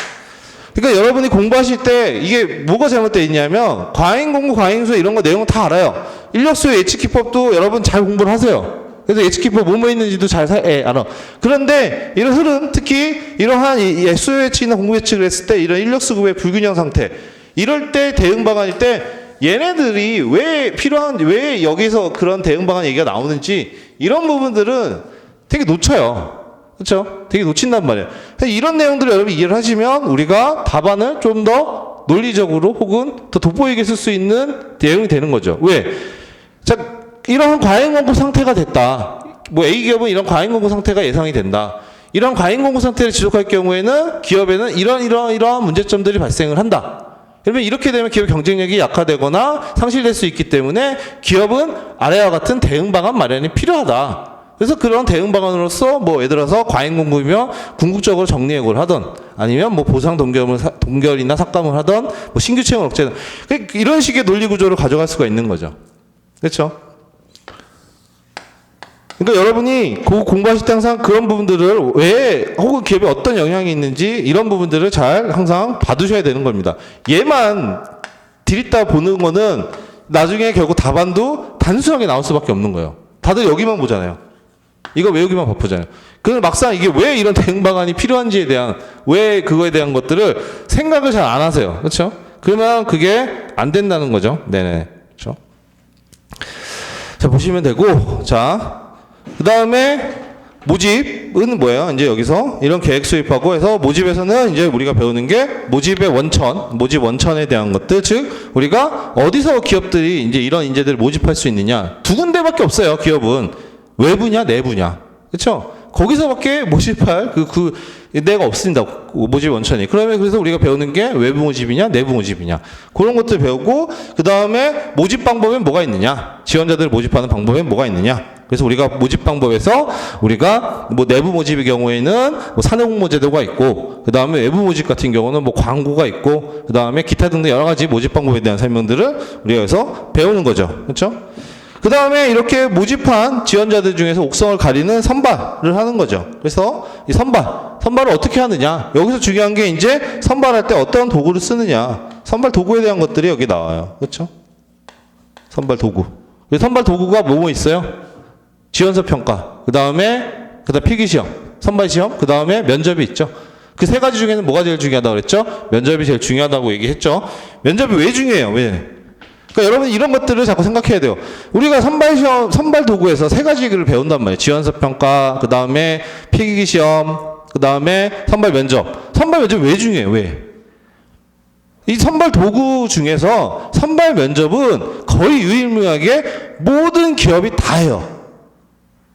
그러니까 여러분이 공부하실 때 이게 뭐가 잘못되어 있냐면 과잉 공부, 과잉 수혜 이런 거 내용 다 알아요. 인력수의 예측기법도 여러분 잘 공부를 하세요. 그래서 예측기법 뭐뭐 있는지도 잘 알아. 그런데 이런 흐름, 특히 이러한 수요 예측이나 공부 예측을 했을 때 이런 인력수급의 불균형 상태, 이럴 때 대응 방안일 때 얘네들이 왜 여기서 그런 대응 방안 얘기가 나오는지 이런 부분들은 되게 놓쳐요. 그렇죠? 되게 놓친단 말이에요. 이런 내용들을 여러분 이해를 하시면 우리가 답안을 좀 더 논리적으로 혹은 더 돋보이게 쓸 수 있는 내용이 되는 거죠. 왜? 자, 이런 과잉 공급 상태가 됐다. 뭐 A 기업은 이런 과잉 공급 상태가 예상이 된다. 이런 과잉 공급 상태를 지속할 경우에는 기업에는 이러한 문제점들이 발생을 한다. 그러면 이렇게 되면 기업 경쟁력이 약화되거나 상실될 수 있기 때문에 기업은 아래와 같은 대응 방안 마련이 필요하다. 그래서 그런 대응 방안으로서 뭐 예를 들어서 과잉 공급이면 궁극적으로 정리해고를 하던 아니면 뭐 보상 동결이나 삭감을 하던 뭐 신규 채용 억제는 이런 식의 논리 구조를 가져갈 수가 있는 거죠. 그렇죠? 그러니까 여러분이 공부하실 때 항상 그런 부분들을 왜 혹은 기업에 어떤 영향이 있는지 이런 부분들을 잘 항상 봐두셔야 되는 겁니다. 얘만 들이다 보는 거는 나중에 결국 답안도 단순하게 나올 수밖에 없는 거예요. 다들 여기만 보잖아요. 이거 외우기만 바쁘잖아요. 그럼 막상 이게 왜 이런 대응 방안이 필요한지에 대한 왜 그거에 대한 것들을 생각을 잘 안 하세요. 그렇죠? 그러면 그게 안 된다는 거죠. 네네. 그렇죠? 자, 보시면 되고, 자, 그 다음에 모집은 뭐예요? 이제 여기서 이런 계획 수립하고 해서 모집에서는 이제 우리가 배우는 게 모집의 원천, 모집 원천에 대한 것들, 즉 우리가 어디서 기업들이 이제 이런 인재들을 모집할 수 있느냐? 두 군데밖에 없어요. 기업은 외부냐, 내부냐, 그렇죠? 거기서밖에 모집할 데가 없습니다. 모집 원천이. 그러면 그래서 우리가 배우는 게 외부 모집이냐, 내부 모집이냐 그런 것들 배우고 그 다음에 모집 방법엔 뭐가 있느냐, 지원자들을 모집하는 방법엔 뭐가 있느냐. 그래서 우리가 모집 방법에서 우리가 뭐 내부 모집의 경우에는 뭐 사내 홍보 제도가 있고 그 다음에 외부 모집 같은 경우는 뭐 광고가 있고 그 다음에 기타 등등 여러 가지 모집 방법에 대한 설명들을 우리가 여기서 배우는 거죠, 그렇죠? 그 다음에 이렇게 모집한 지원자들 중에서 옥성을 가리는 선발을 하는 거죠. 그래서 이 선발을 어떻게 하느냐. 여기서 중요한 게 이제 선발할 때 어떤 도구를 쓰느냐. 선발 도구에 대한 것들이 여기 나와요. 그렇죠? 선발 도구. 선발 도구가 뭐뭐 있어요? 지원서 평가. 그 다음에 필기시험, 선발시험, 그 다음에 면접이 있죠. 그 세 가지 중에는 뭐가 제일 중요하다고 그랬죠? 면접이 제일 중요하다고 얘기했죠. 면접이 왜 중요해요? 왜? 그러니까 여러분 이런 것들을 자꾸 생각해야 돼요. 우리가 선발시험, 선발 도구에서 세 가지를 배운단 말이에요. 지원서 평가, 그 다음에 필기시험, 그 다음에 선발 면접. 선발 면접 왜 중요해요? 왜? 이 선발 도구 중에서 선발 면접은 거의 유일무이하게 모든 기업이 다 해요.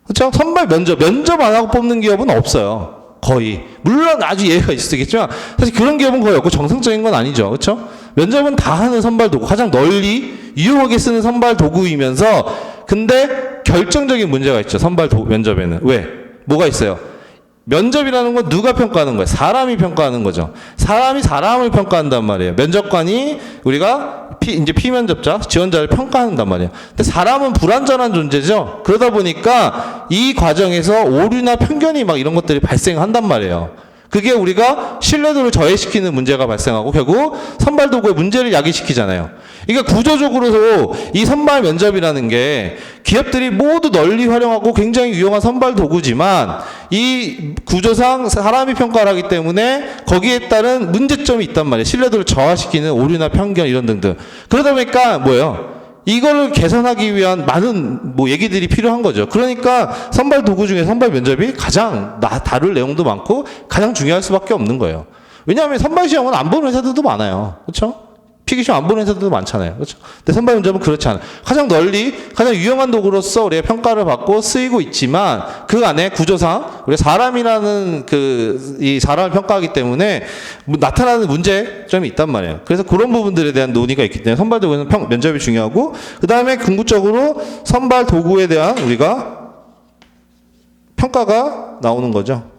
그렇죠? 선발 면접 안 하고 뽑는 기업은 없어요. 거의. 물론 아주 예외가 있겠지만 사실 그런 기업은 거의 없고 정상적인 건 아니죠. 그렇죠? 면접은 다 하는 선발 도구, 가장 널리 유용하게 쓰는 선발 도구이면서 근데 결정적인 문제가 있죠. 면접에는. 왜? 뭐가 있어요? 면접이라는 건 누가 평가하는 거예요? 사람이 평가하는 거죠. 사람이 사람을 평가한단 말이에요. 면접관이 우리가 이제 피면접자, 지원자를 평가한단 말이에요. 근데 사람은 불완전한 존재죠. 그러다 보니까 이 과정에서 오류나 편견이 막 이런 것들이 발생한단 말이에요. 그게 우리가 신뢰도를 저해시키는 문제가 발생하고 결국 선발 도구의 문제를 야기시키잖아요. 그러니까 구조적으로도 이 선발 면접이라는 게 기업들이 모두 널리 활용하고 굉장히 유용한 선발 도구지만 이 구조상 사람이 평가를 하기 때문에 거기에 따른 문제점이 있단 말이에요. 신뢰도를 저하시키는 오류나 편견 이런 등등. 그러다 보니까 뭐예요? 이거를 개선하기 위한 많은 뭐 얘기들이 필요한 거죠. 그러니까 선발 도구 중에 선발 면접이 가장 다룰 내용도 많고 가장 중요할 수밖에 없는 거예요. 왜냐하면 선발 시험은 안 보는 회사들도 많아요. 그렇죠? 필기시험 안 보는 회사들도 많잖아요. 그렇죠? 근데 선발 면접은 그렇지 않아요. 가장 널리 가장 유용한 도구로서 우리가 평가를 받고 쓰이고 있지만 그 안에 구조상 우리가 사람이라는 이 사람을 평가하기 때문에 나타나는 문제점이 있단 말이에요. 그래서 그런 부분들에 대한 논의가 있기 때문에 선발 도구에는 면접이 중요하고 그 다음에 궁극적으로 선발 도구에 대한 우리가 평가가 나오는 거죠.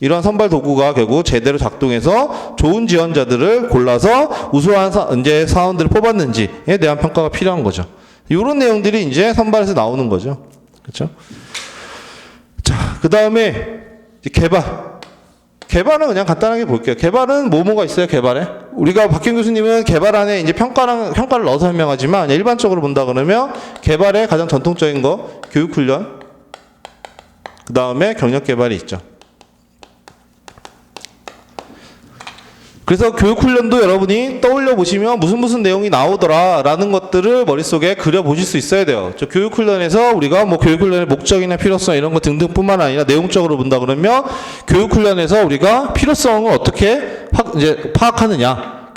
이러한 선발 도구가 결국 제대로 작동해서 좋은 지원자들을 골라서 우수한 이제 사원들을 뽑았는지에 대한 평가가 필요한 거죠. 이런 내용들이 이제 선발에서 나오는 거죠. 그렇죠? 자, 그 다음에 개발. 개발은 그냥 간단하게 볼게요. 개발은 뭐가 있어요, 개발에? 우리가 박현 교수님은 개발 안에 이제 평가를 넣어서 설명하지만 일반적으로 본다 그러면 개발의 가장 전통적인 거, 교육훈련, 그 다음에 경력개발이 있죠. 그래서 교육훈련도 여러분이 떠올려 보시면 무슨 내용이 나오더라 라는 것들을 머릿속에 그려보실 수 있어야 돼요. 저 교육훈련에서 우리가 뭐 교육훈련의 목적이나 필요성 이런 거 등등뿐만 아니라 내용적으로 본다 그러면 교육훈련에서 우리가 필요성을 어떻게 이제 파악하느냐.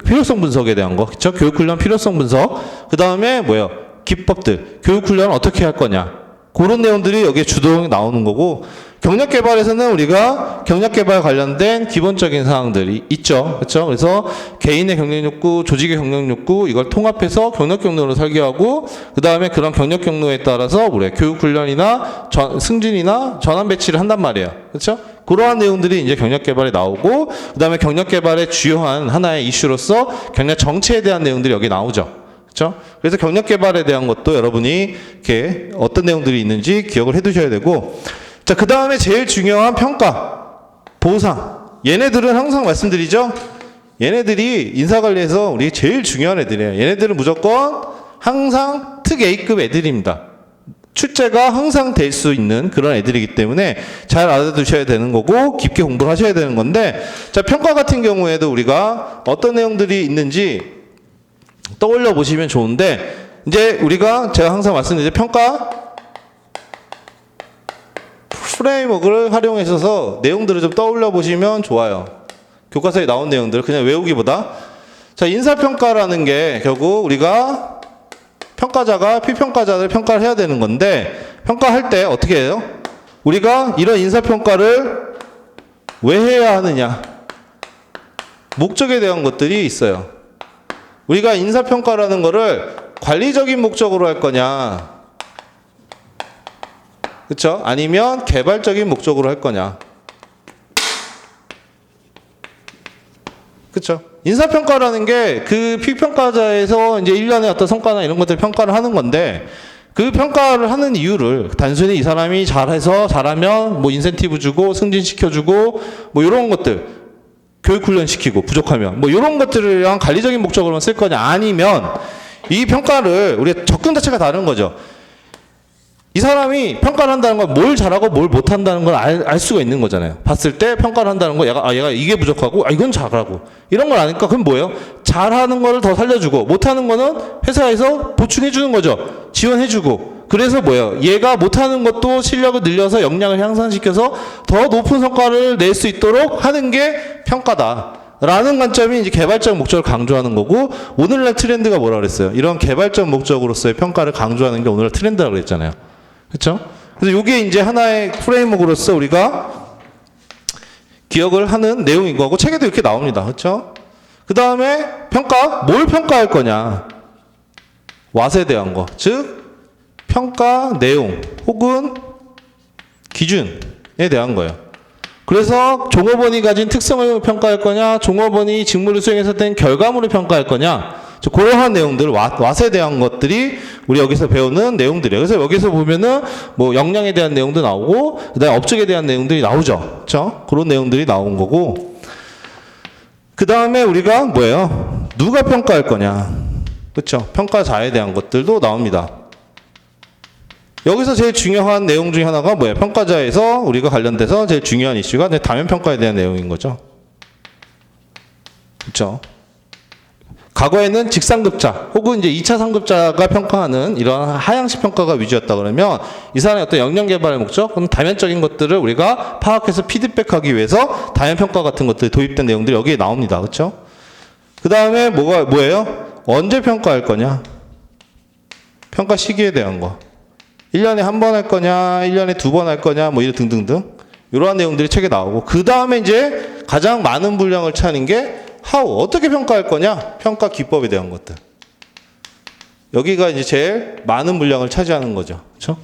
필요성 분석에 대한 거. 그쵸? 교육훈련 필요성 분석. 그 다음에 뭐예요? 기법들. 교육훈련을 어떻게 할 거냐. 그런 내용들이 여기에 주동이 나오는 거고, 경력개발에서는 우리가 경력개발 관련된 기본적인 사항들이 있죠. 그렇죠? 그래서 개인의 경력욕구, 조직의 경력욕구 이걸 통합해서 경력경로를 설계하고 그 다음에 그런 경력경로에 따라서 우리 교육훈련이나 승진이나 전환 배치를 한단 말이에요. 그렇죠? 그러한 내용들이 이제 경력개발에 나오고 그 다음에 경력개발의 주요한 하나의 이슈로서 경력 정체에 대한 내용들이 여기 나오죠. 그렇죠? 그래서 경력개발에 대한 것도 여러분이 이렇게 어떤 내용들이 있는지 기억을 해두셔야 되고, 자, 그 다음에 제일 중요한 평가, 보상. 얘네들은 항상 말씀드리죠. 얘네들이 인사관리에서 우리 제일 중요한 애들이에요. 얘네들은 무조건 항상 특 A급 애들입니다. 출제가 항상 될 수 있는 그런 애들이기 때문에 잘 알아두셔야 되는 거고 깊게 공부를 하셔야 되는 건데, 자, 평가 같은 경우에도 우리가 어떤 내용들이 있는지 떠올려 보시면 좋은데, 이제 우리가 제가 항상 말씀드리죠. 평가 프레임워크를 활용하셔서 내용들을 좀 떠올려 보시면 좋아요. 교과서에 나온 내용들 그냥 외우기보다. 자, 인사평가라는 게 결국 우리가 평가자가 피평가자를 평가를 해야 되는 건데, 평가할 때 어떻게 해요? 우리가 이런 인사평가를 왜 해야 하느냐, 목적에 대한 것들이 있어요. 우리가 인사평가라는 거를 관리적인 목적으로 할 거냐, 그렇죠? 아니면 개발적인 목적으로 할 거냐. 그렇죠? 인사평가라는 게 그 피평가자에서 이제 1년의 어떤 성과나 이런 것들 평가를 하는 건데, 그 평가를 하는 이유를 단순히 이 사람이 잘하면 뭐 인센티브 주고 승진시켜주고 뭐 이런 것들, 교육훈련 시키고 부족하면 뭐 이런 것들을 위한 관리적인 목적으로만 쓸 거냐, 아니면 이 평가를 우리가 접근 자체가 다른 거죠. 이 사람이 평가를 한다는 건 뭘 잘하고 뭘 못한다는 걸 알 수가 있는 거잖아요. 봤을 때 평가를 한다는 거, 얘가 이게 부족하고, 이건 잘하고. 이런 걸 아니까, 그럼 뭐예요? 잘하는 거를 더 살려주고, 못하는 거는 회사에서 보충해주는 거죠. 지원해주고. 그래서 뭐예요? 얘가 못하는 것도 실력을 늘려서 역량을 향상시켜서 더 높은 성과를 낼 수 있도록 하는 게 평가다. 라는 관점이 이제 개발적 목적을 강조하는 거고, 오늘날 트렌드가 뭐라 그랬어요? 이런 개발적 목적으로서의 평가를 강조하는 게 오늘날 트렌드라고 그랬잖아요. 그렇죠? 그래서 이게 이제 하나의 프레임워크로서 우리가 기억을 하는 내용인 거고, 책에도 이렇게 나옵니다. 그렇죠? 그 다음에 평가, 뭘 평가할 거냐? 왓에 대한 거, 즉 평가 내용 혹은 기준에 대한 거예요. 그래서 종업원이 가진 특성을 평가할 거냐, 종업원이 직무를 수행해서 된 결과물을 평가할 거냐, 그러한 내용들, 왓에 대한 것들이 우리 여기서 배우는 내용들이에요. 그래서 여기서 보면은 뭐 역량에 대한 내용도 나오고, 그 다음에 업적에 대한 내용들이 나오죠. 그렇죠? 그런 내용들이 나온 거고, 그 다음에 우리가 뭐예요? 누가 평가할 거냐. 그렇죠? 평가자에 대한 것들도 나옵니다. 여기서 제일 중요한 내용 중에 하나가 뭐예요? 평가자에서 우리가 관련돼서 제일 중요한 이슈가 다면평가에 대한 내용인 거죠. 그렇죠? 과거에는 직상급자 혹은 이제 2차 상급자가 평가하는 이런 하향식 평가가 위주였다 그러면, 이 사람의 어떤 역량 개발의 목적, 그럼 다면적인 것들을 우리가 파악해서 피드백하기 위해서 다면평가 같은 것들이 도입된 내용들이 여기에 나옵니다. 그렇죠? 그 다음에 뭐예요? 언제 평가할 거냐? 평가 시기에 대한 거. 1년에 한 번 할 거냐, 1년에 2번 할 거냐, 뭐 이런 등등등. 이러한 내용들이 책에 나오고, 그 다음에 이제 가장 많은 분량을 차는 게 how, 어떻게 평가할 거냐? 평가 기법에 대한 것들. 여기가 이제 제일 많은 분량을 차지하는 거죠. 그렇죠?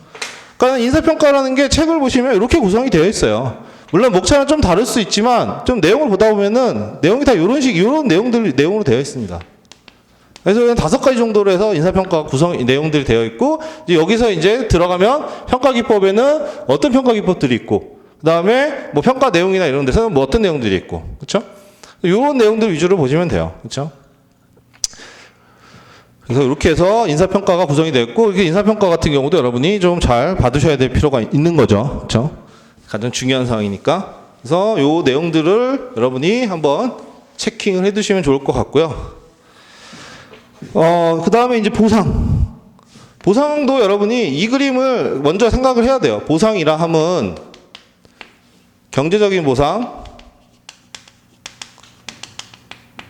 그러니까 인사평가라는 게 책을 보시면 이렇게 구성이 되어 있어요. 물론 목차는 좀 다를 수 있지만 좀 내용을 보다 보면은 내용이 다 이런 내용으로 되어 있습니다. 그래서 5가지 정도로 해서 인사평가 내용들이 되어 있고, 이제 여기서 이제 들어가면 평가 기법에는 어떤 평가 기법들이 있고, 그다음에 뭐 평가 내용이나 이런 데서는 뭐 어떤 내용들이 있고, 그렇죠? 이런 내용들 위주로 보시면 돼요, 그렇죠? 그래서 이렇게 해서 인사평가가 구성이 됐고, 이게 인사평가 같은 경우도 여러분이 좀 잘 받으셔야 될 필요가 있는 거죠, 그렇죠? 가장 중요한 사항이니까. 그래서 이 내용들을 여러분이 한번 체킹을 해두시면 좋을 것 같고요. 그 다음에 이제 보상. 보상도 여러분이 이 그림을 먼저 생각을 해야 돼요. 보상이라 함은 경제적인 보상,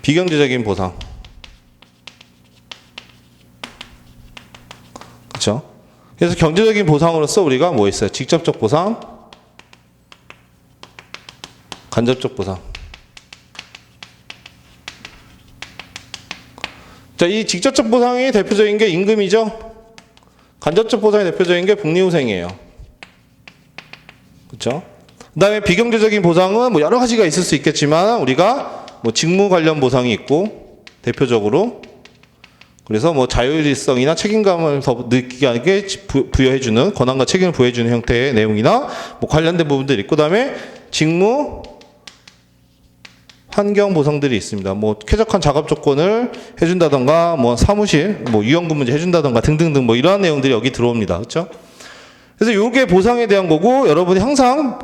비경제적인 보상. 그렇죠? 그래서 경제적인 보상으로서 우리가 뭐 있어요? 직접적 보상, 간접적 보상. 자, 이 직접적 보상의 대표적인 게 임금이죠. 간접적 보상의 대표적인 게 복리후생이에요. 그렇죠? 그다음에 비경제적인 보상은 뭐 여러 가지가 있을 수 있겠지만 우리가 뭐 직무 관련 보상이 있고 대표적으로 그래서 뭐 자율성이나 책임감을 더 느끼게 부여해주는 권한과 책임을 부여해주는 형태의 내용이나 뭐 관련된 부분들이 있고 그다음에 직무 환경 보상들이 있습니다. 뭐 쾌적한 작업 조건을 해준다던가 뭐 사무실 뭐 유연근무제 해준다던가 등등등 뭐 이러한 내용들이 여기 들어옵니다. 그렇죠? 그래서 이게 보상에 대한 거고 여러분이 항상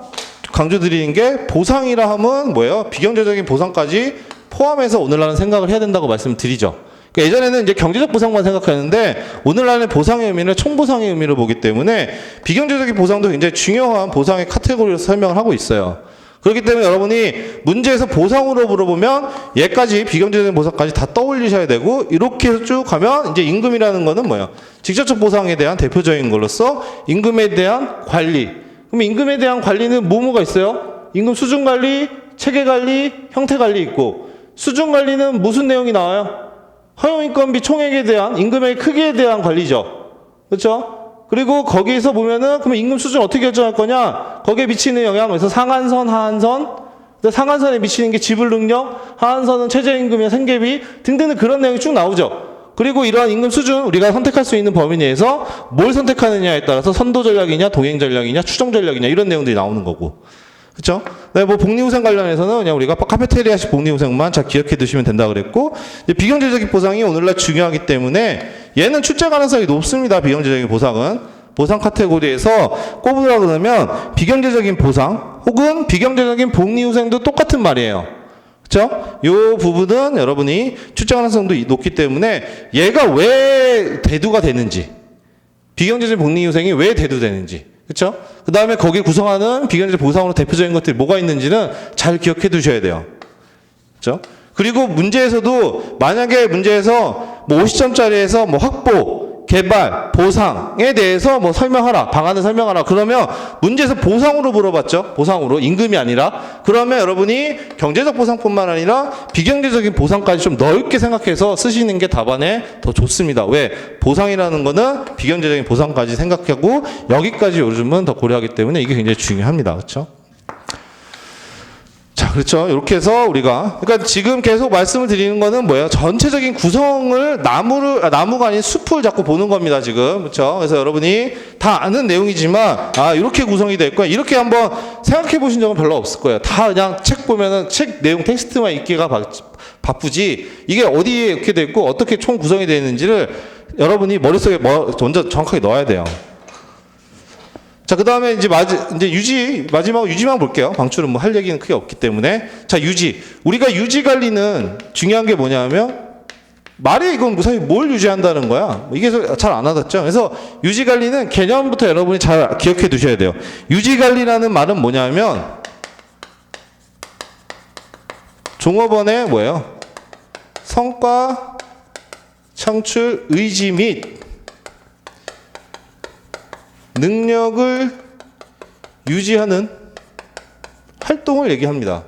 강조드리는 게 보상이라 하면 뭐예요? 비경제적인 보상까지 포함해서 오늘날은 생각을 해야 된다고 말씀드리죠. 그러니까 예전에는 이제 경제적 보상만 생각하는데 오늘날은 보상의 의미를 총보상의 의미로 보기 때문에 비경제적인 보상도 굉장히 중요한 보상의 카테고리로 설명을 하고 있어요. 그렇기 때문에 여러분이 문제에서 보상으로 물어보면 얘까지 비경제적인 보상까지 다 떠올리셔야 되고 이렇게 해서 쭉 가면 이제 임금이라는 거는 뭐예요? 직접적 보상에 대한 대표적인 걸로서 임금에 대한 관리. 그럼 임금에 대한 관리는 뭐가 있어요? 임금 수준 관리, 체계 관리, 형태 관리 있고 수준 관리는 무슨 내용이 나와요? 허용인건비 총액에 대한 임금의 크기에 대한 관리죠. 그렇죠? 그리고 거기에서 보면은 그러면 임금 수준 어떻게 결정할 거냐? 거기에 미치는 영향에서 상한선, 하한선, 상한선에 미치는 게 지불 능력, 하한선은 최저임금이나 생계비 등등의 그런 내용이 쭉 나오죠. 그리고 이러한 임금 수준 우리가 선택할 수 있는 범위 내에서 뭘 선택하느냐에 따라서 선도 전략이냐, 동행 전략이냐, 추정 전략이냐 이런 내용들이 나오는 거고. 그렇죠? 네, 뭐 복리후생 관련해서는 그냥 우리가 카페테리아식 복리후생만 잘 기억해 두시면 된다 그랬고 비경제적인 보상이 오늘날 중요하기 때문에 얘는 출제 가능성이 높습니다. 비경제적인 보상은 보상 카테고리에서 꼽으라 그러면 비경제적인 보상 혹은 비경제적인 복리후생도 똑같은 말이에요. 그렇죠? 요 부분은 여러분이 출제 가능성도 높기 때문에 얘가 왜 대두가 되는지 비경제적인 복리후생이 왜 대두되는지 그렇죠? 그 다음에 거기 구성하는 비경제적 보상으로 대표적인 것들이 뭐가 있는지는 잘 기억해 두셔야 돼요. 그렇죠? 그리고 문제에서도 만약에 문제에서 뭐 50점짜리에서 뭐 확보, 개발, 보상에 대해서 뭐 설명하라, 방안을 설명하라. 그러면 문제에서 보상으로 물어봤죠. 보상으로 임금이 아니라. 그러면 여러분이 경제적 보상뿐만 아니라 비경제적인 보상까지 좀 넓게 생각해서 쓰시는 게 답안에 더 좋습니다. 왜? 보상이라는 거는 비경제적인 보상까지 생각하고 여기까지 요즘은 더 고려하기 때문에 이게 굉장히 중요합니다. 그렇죠? 자, 그렇죠. 이렇게 해서 우리가 그러니까 지금 계속 말씀을 드리는 거는 뭐예요? 전체적인 구성을 나무가 아닌 숲을 자꾸 보는 겁니다. 지금 그렇죠. 그래서 여러분이 다 아는 내용이지만 이렇게 구성이 될 거야. 이렇게 한번 생각해 보신 적은 별로 없을 거예요. 다 그냥 책 보면은 책 내용 텍스트만 읽기가 바쁘지 이게 어디에 이렇게 돼 있고 어떻게 총 구성이 되어 있는지를 여러분이 머릿속에 먼저 정확하게 넣어야 돼요. 자, 그 다음에 이제 마지막으로 유지만 볼게요. 방출은 뭐 할 얘기는 크게 없기 때문에. 자, 유지. 우리가 유지 관리는 중요한 게 뭐냐면, 말에 이건 무사히 뭘 유지한다는 거야. 이게 잘 안 와닿죠? 그래서 유지 관리는 개념부터 여러분이 잘 기억해 두셔야 돼요. 유지 관리라는 말은 뭐냐면, 종업원의 뭐예요? 성과, 창출, 의지 및 능력을 유지하는 활동을 얘기합니다.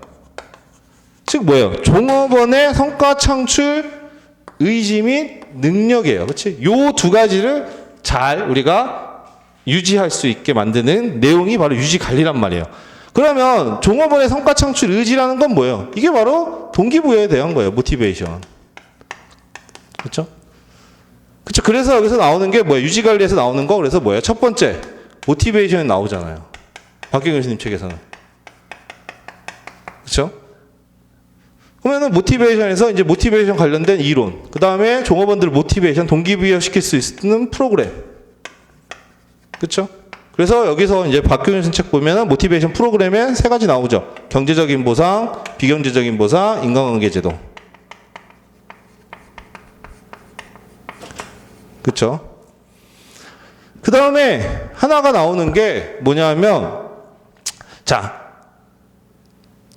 즉 뭐예요? 종업원의 성과 창출, 의지 및 능력이에요. 그렇지? 요 두 가지를 잘 우리가 유지할 수 있게 만드는 내용이 바로 유지 관리란 말이에요. 그러면 종업원의 성과 창출, 의지라는 건 뭐예요? 이게 바로 동기부여에 대한 거예요. 모티베이션. 그렇죠? 그렇죠. 그래서 여기서 나오는 게 뭐예요? 유지관리에서 나오는 거. 그래서 뭐예요? 첫 번째, 모티베이션이 나오잖아요. 박경현 교수님 책에서는. 그러면은 모티베이션에서 이제 모티베이션 관련된 이론, 그 다음에 종업원들 모티베이션, 동기부여 시킬 수 있는 프로그램. 그렇죠? 그래서 여기서 이제 박경윤 선생 책 보면은 모티베이션 프로그램에 세 가지 나오죠. 경제적인 보상, 비경제적인 보상, 인간관계 제도. 그렇죠? 그 다음에 하나가 나오는 게 뭐냐면, 자,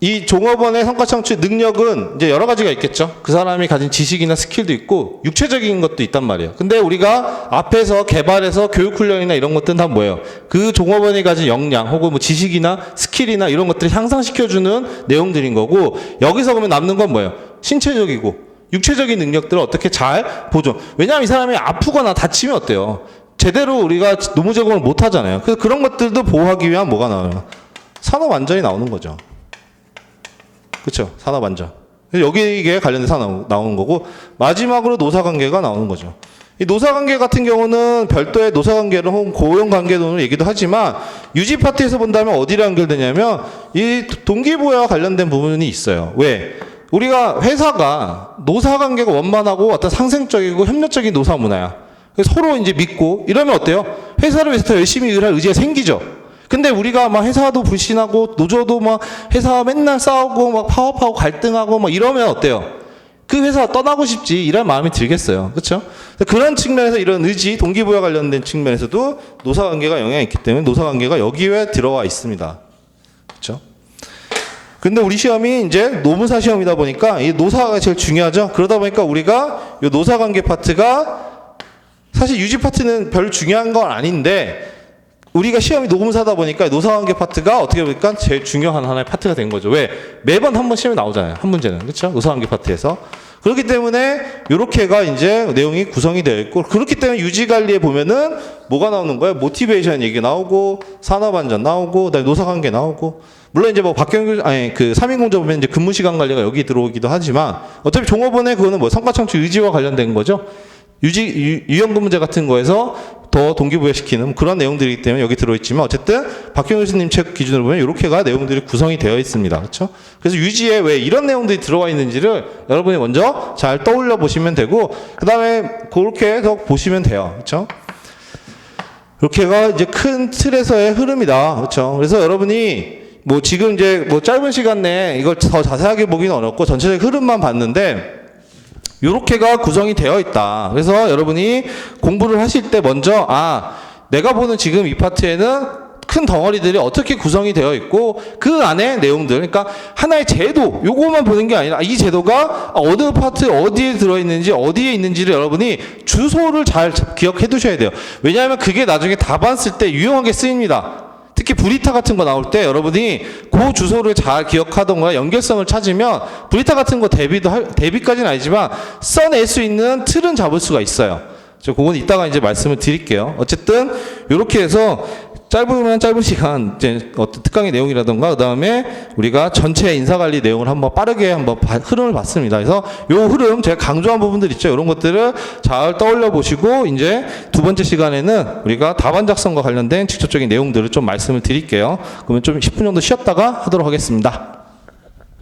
이 종업원의 성과 창출 능력은 이제 여러 가지가 있겠죠. 그 사람이 가진 지식이나 스킬도 있고 육체적인 것도 있단 말이에요. 근데 우리가 앞에서 개발해서 교육 훈련이나 이런 것들은 다 뭐예요? 그 종업원이 가진 역량 혹은 뭐 지식이나 스킬이나 이런 것들을 향상시켜주는 내용들인 거고, 여기서 보면 남는 건 뭐예요? 신체적이고 육체적인 능력들을 어떻게 잘 보존. 왜냐하면 이 사람이 아프거나 다치면 어때요? 제대로 우리가 노무 제공을 못 하잖아요. 그래서 그런 것들도 보호하기 위한 뭐가 나와요? 산업 안전이 나오는 거죠. 그렇죠? 산업 안전. 여기에 관련된 산업 나오는 거고, 마지막으로 노사관계가 나오는 거죠. 이 노사관계 같은 경우는 별도의 노사관계를 혹은 고용관계론을 얘기도 하지만 유지 파트에서 본다면 어디를 연결되냐면 이 동기부여와 관련된 부분이 있어요. 왜? 우리가 회사가 노사관계가 원만하고 어떤 상생적이고 협력적인 노사 문화야. 서로 이제 믿고 이러면 어때요? 회사를 위해서 더 열심히 일할 의지가 생기죠. 근데 우리가 막 회사도 불신하고 노조도 막 회사 맨날 싸우고 막 파업하고 갈등하고 막 이러면 어때요? 그 회사 떠나고 싶지 이런 마음이 들겠어요. 그렇죠? 그런 측면에서 이런 의지, 동기부여 관련된 측면에서도 노사관계가 영향이 있기 때문에 노사관계가 여기에 들어와 있습니다. 그렇죠? 근데 우리 시험이 이제 노무사 시험이다 보니까 이 노사가 제일 중요하죠. 그러다 보니까 우리가 이 노사관계 파트가 사실 유지 파트는 별 중요한 건 아닌데 우리가 시험이 노무사다 보니까 노사관계 파트가 어떻게 보니까 제일 중요한 하나의 파트가 된 거죠. 왜? 매번 한 번 시험에 나오잖아요. 한 문제는. 그렇죠? 노사관계 파트에서. 그렇기 때문에 요렇게가 이제 내용이 구성이 되어 있고, 그렇기 때문에 유지관리에 보면은 뭐가 나오는 거예요? 모티베이션 얘기 나오고, 산업안전 나오고, 그다음에 노사관계 나오고. 물론 이제 뭐 박경규 그 3인공조 보면 이제 근무시간 관리가 여기 들어오기도 하지만 어차피 종업원의 그거는 뭐 성과창출 의지와 관련된 거죠. 유연근무제 같은 거에서 더 동기부여시키는 그런 내용들이기 때문에 여기 들어있지만 어쨌든 박경규 교수님 책 기준으로 보면 이렇게가 내용들이 구성이 되어 있습니다. 그렇죠? 그래서 유지에 왜 이런 내용들이 들어가 있는지를 여러분이 먼저 잘 떠올려 보시면 되고 그 다음에 그렇게 해서 보시면 돼요. 그렇죠? 이렇게가 이제 큰 틀에서의 흐름이다. 그렇죠? 그래서 여러분이 뭐 지금 이제 뭐 짧은 시간 내에 이걸 더 자세하게 보기는 어렵고 전체적 흐름만 봤는데 요렇게가 구성이 되어 있다. 그래서 여러분이 공부를 하실 때 먼저 내가 보는 지금 이 파트에는 큰 덩어리들이 어떻게 구성이 되어 있고 그 안에 내용들, 그러니까 하나의 제도 요거만 보는 게 아니라 이 제도가 어느 파트 어디에 들어있는지 어디에 있는지를 여러분이 주소를 잘 기억해 두셔야 돼요. 왜냐하면 그게 나중에 답안 쓸 때 유용하게 쓰입니다. 특히 브리타 같은 거 나올 때 여러분이 그 주소를 잘 기억하던가 연결성을 찾으면 브리타 같은 거 대비까지는 아니지만 써낼 수 있는 틀은 잡을 수가 있어요. 그건 이따가 이제 말씀을 드릴게요. 어쨌든 이렇게 해서 짧으면 짧은 시간 이제 어떤 특강의 내용이라던가 그 다음에 우리가 전체 인사관리 내용을 한번 빠르게 한번 흐름을 봤습니다. 그래서 요 흐름 제가 강조한 부분들 있죠. 이런 것들을 잘 떠올려 보시고 이제 두 번째 시간에는 우리가 답안 작성과 관련된 직접적인 내용들을 좀 말씀을 드릴게요. 그러면 좀 10분 정도 쉬었다가 하도록 하겠습니다.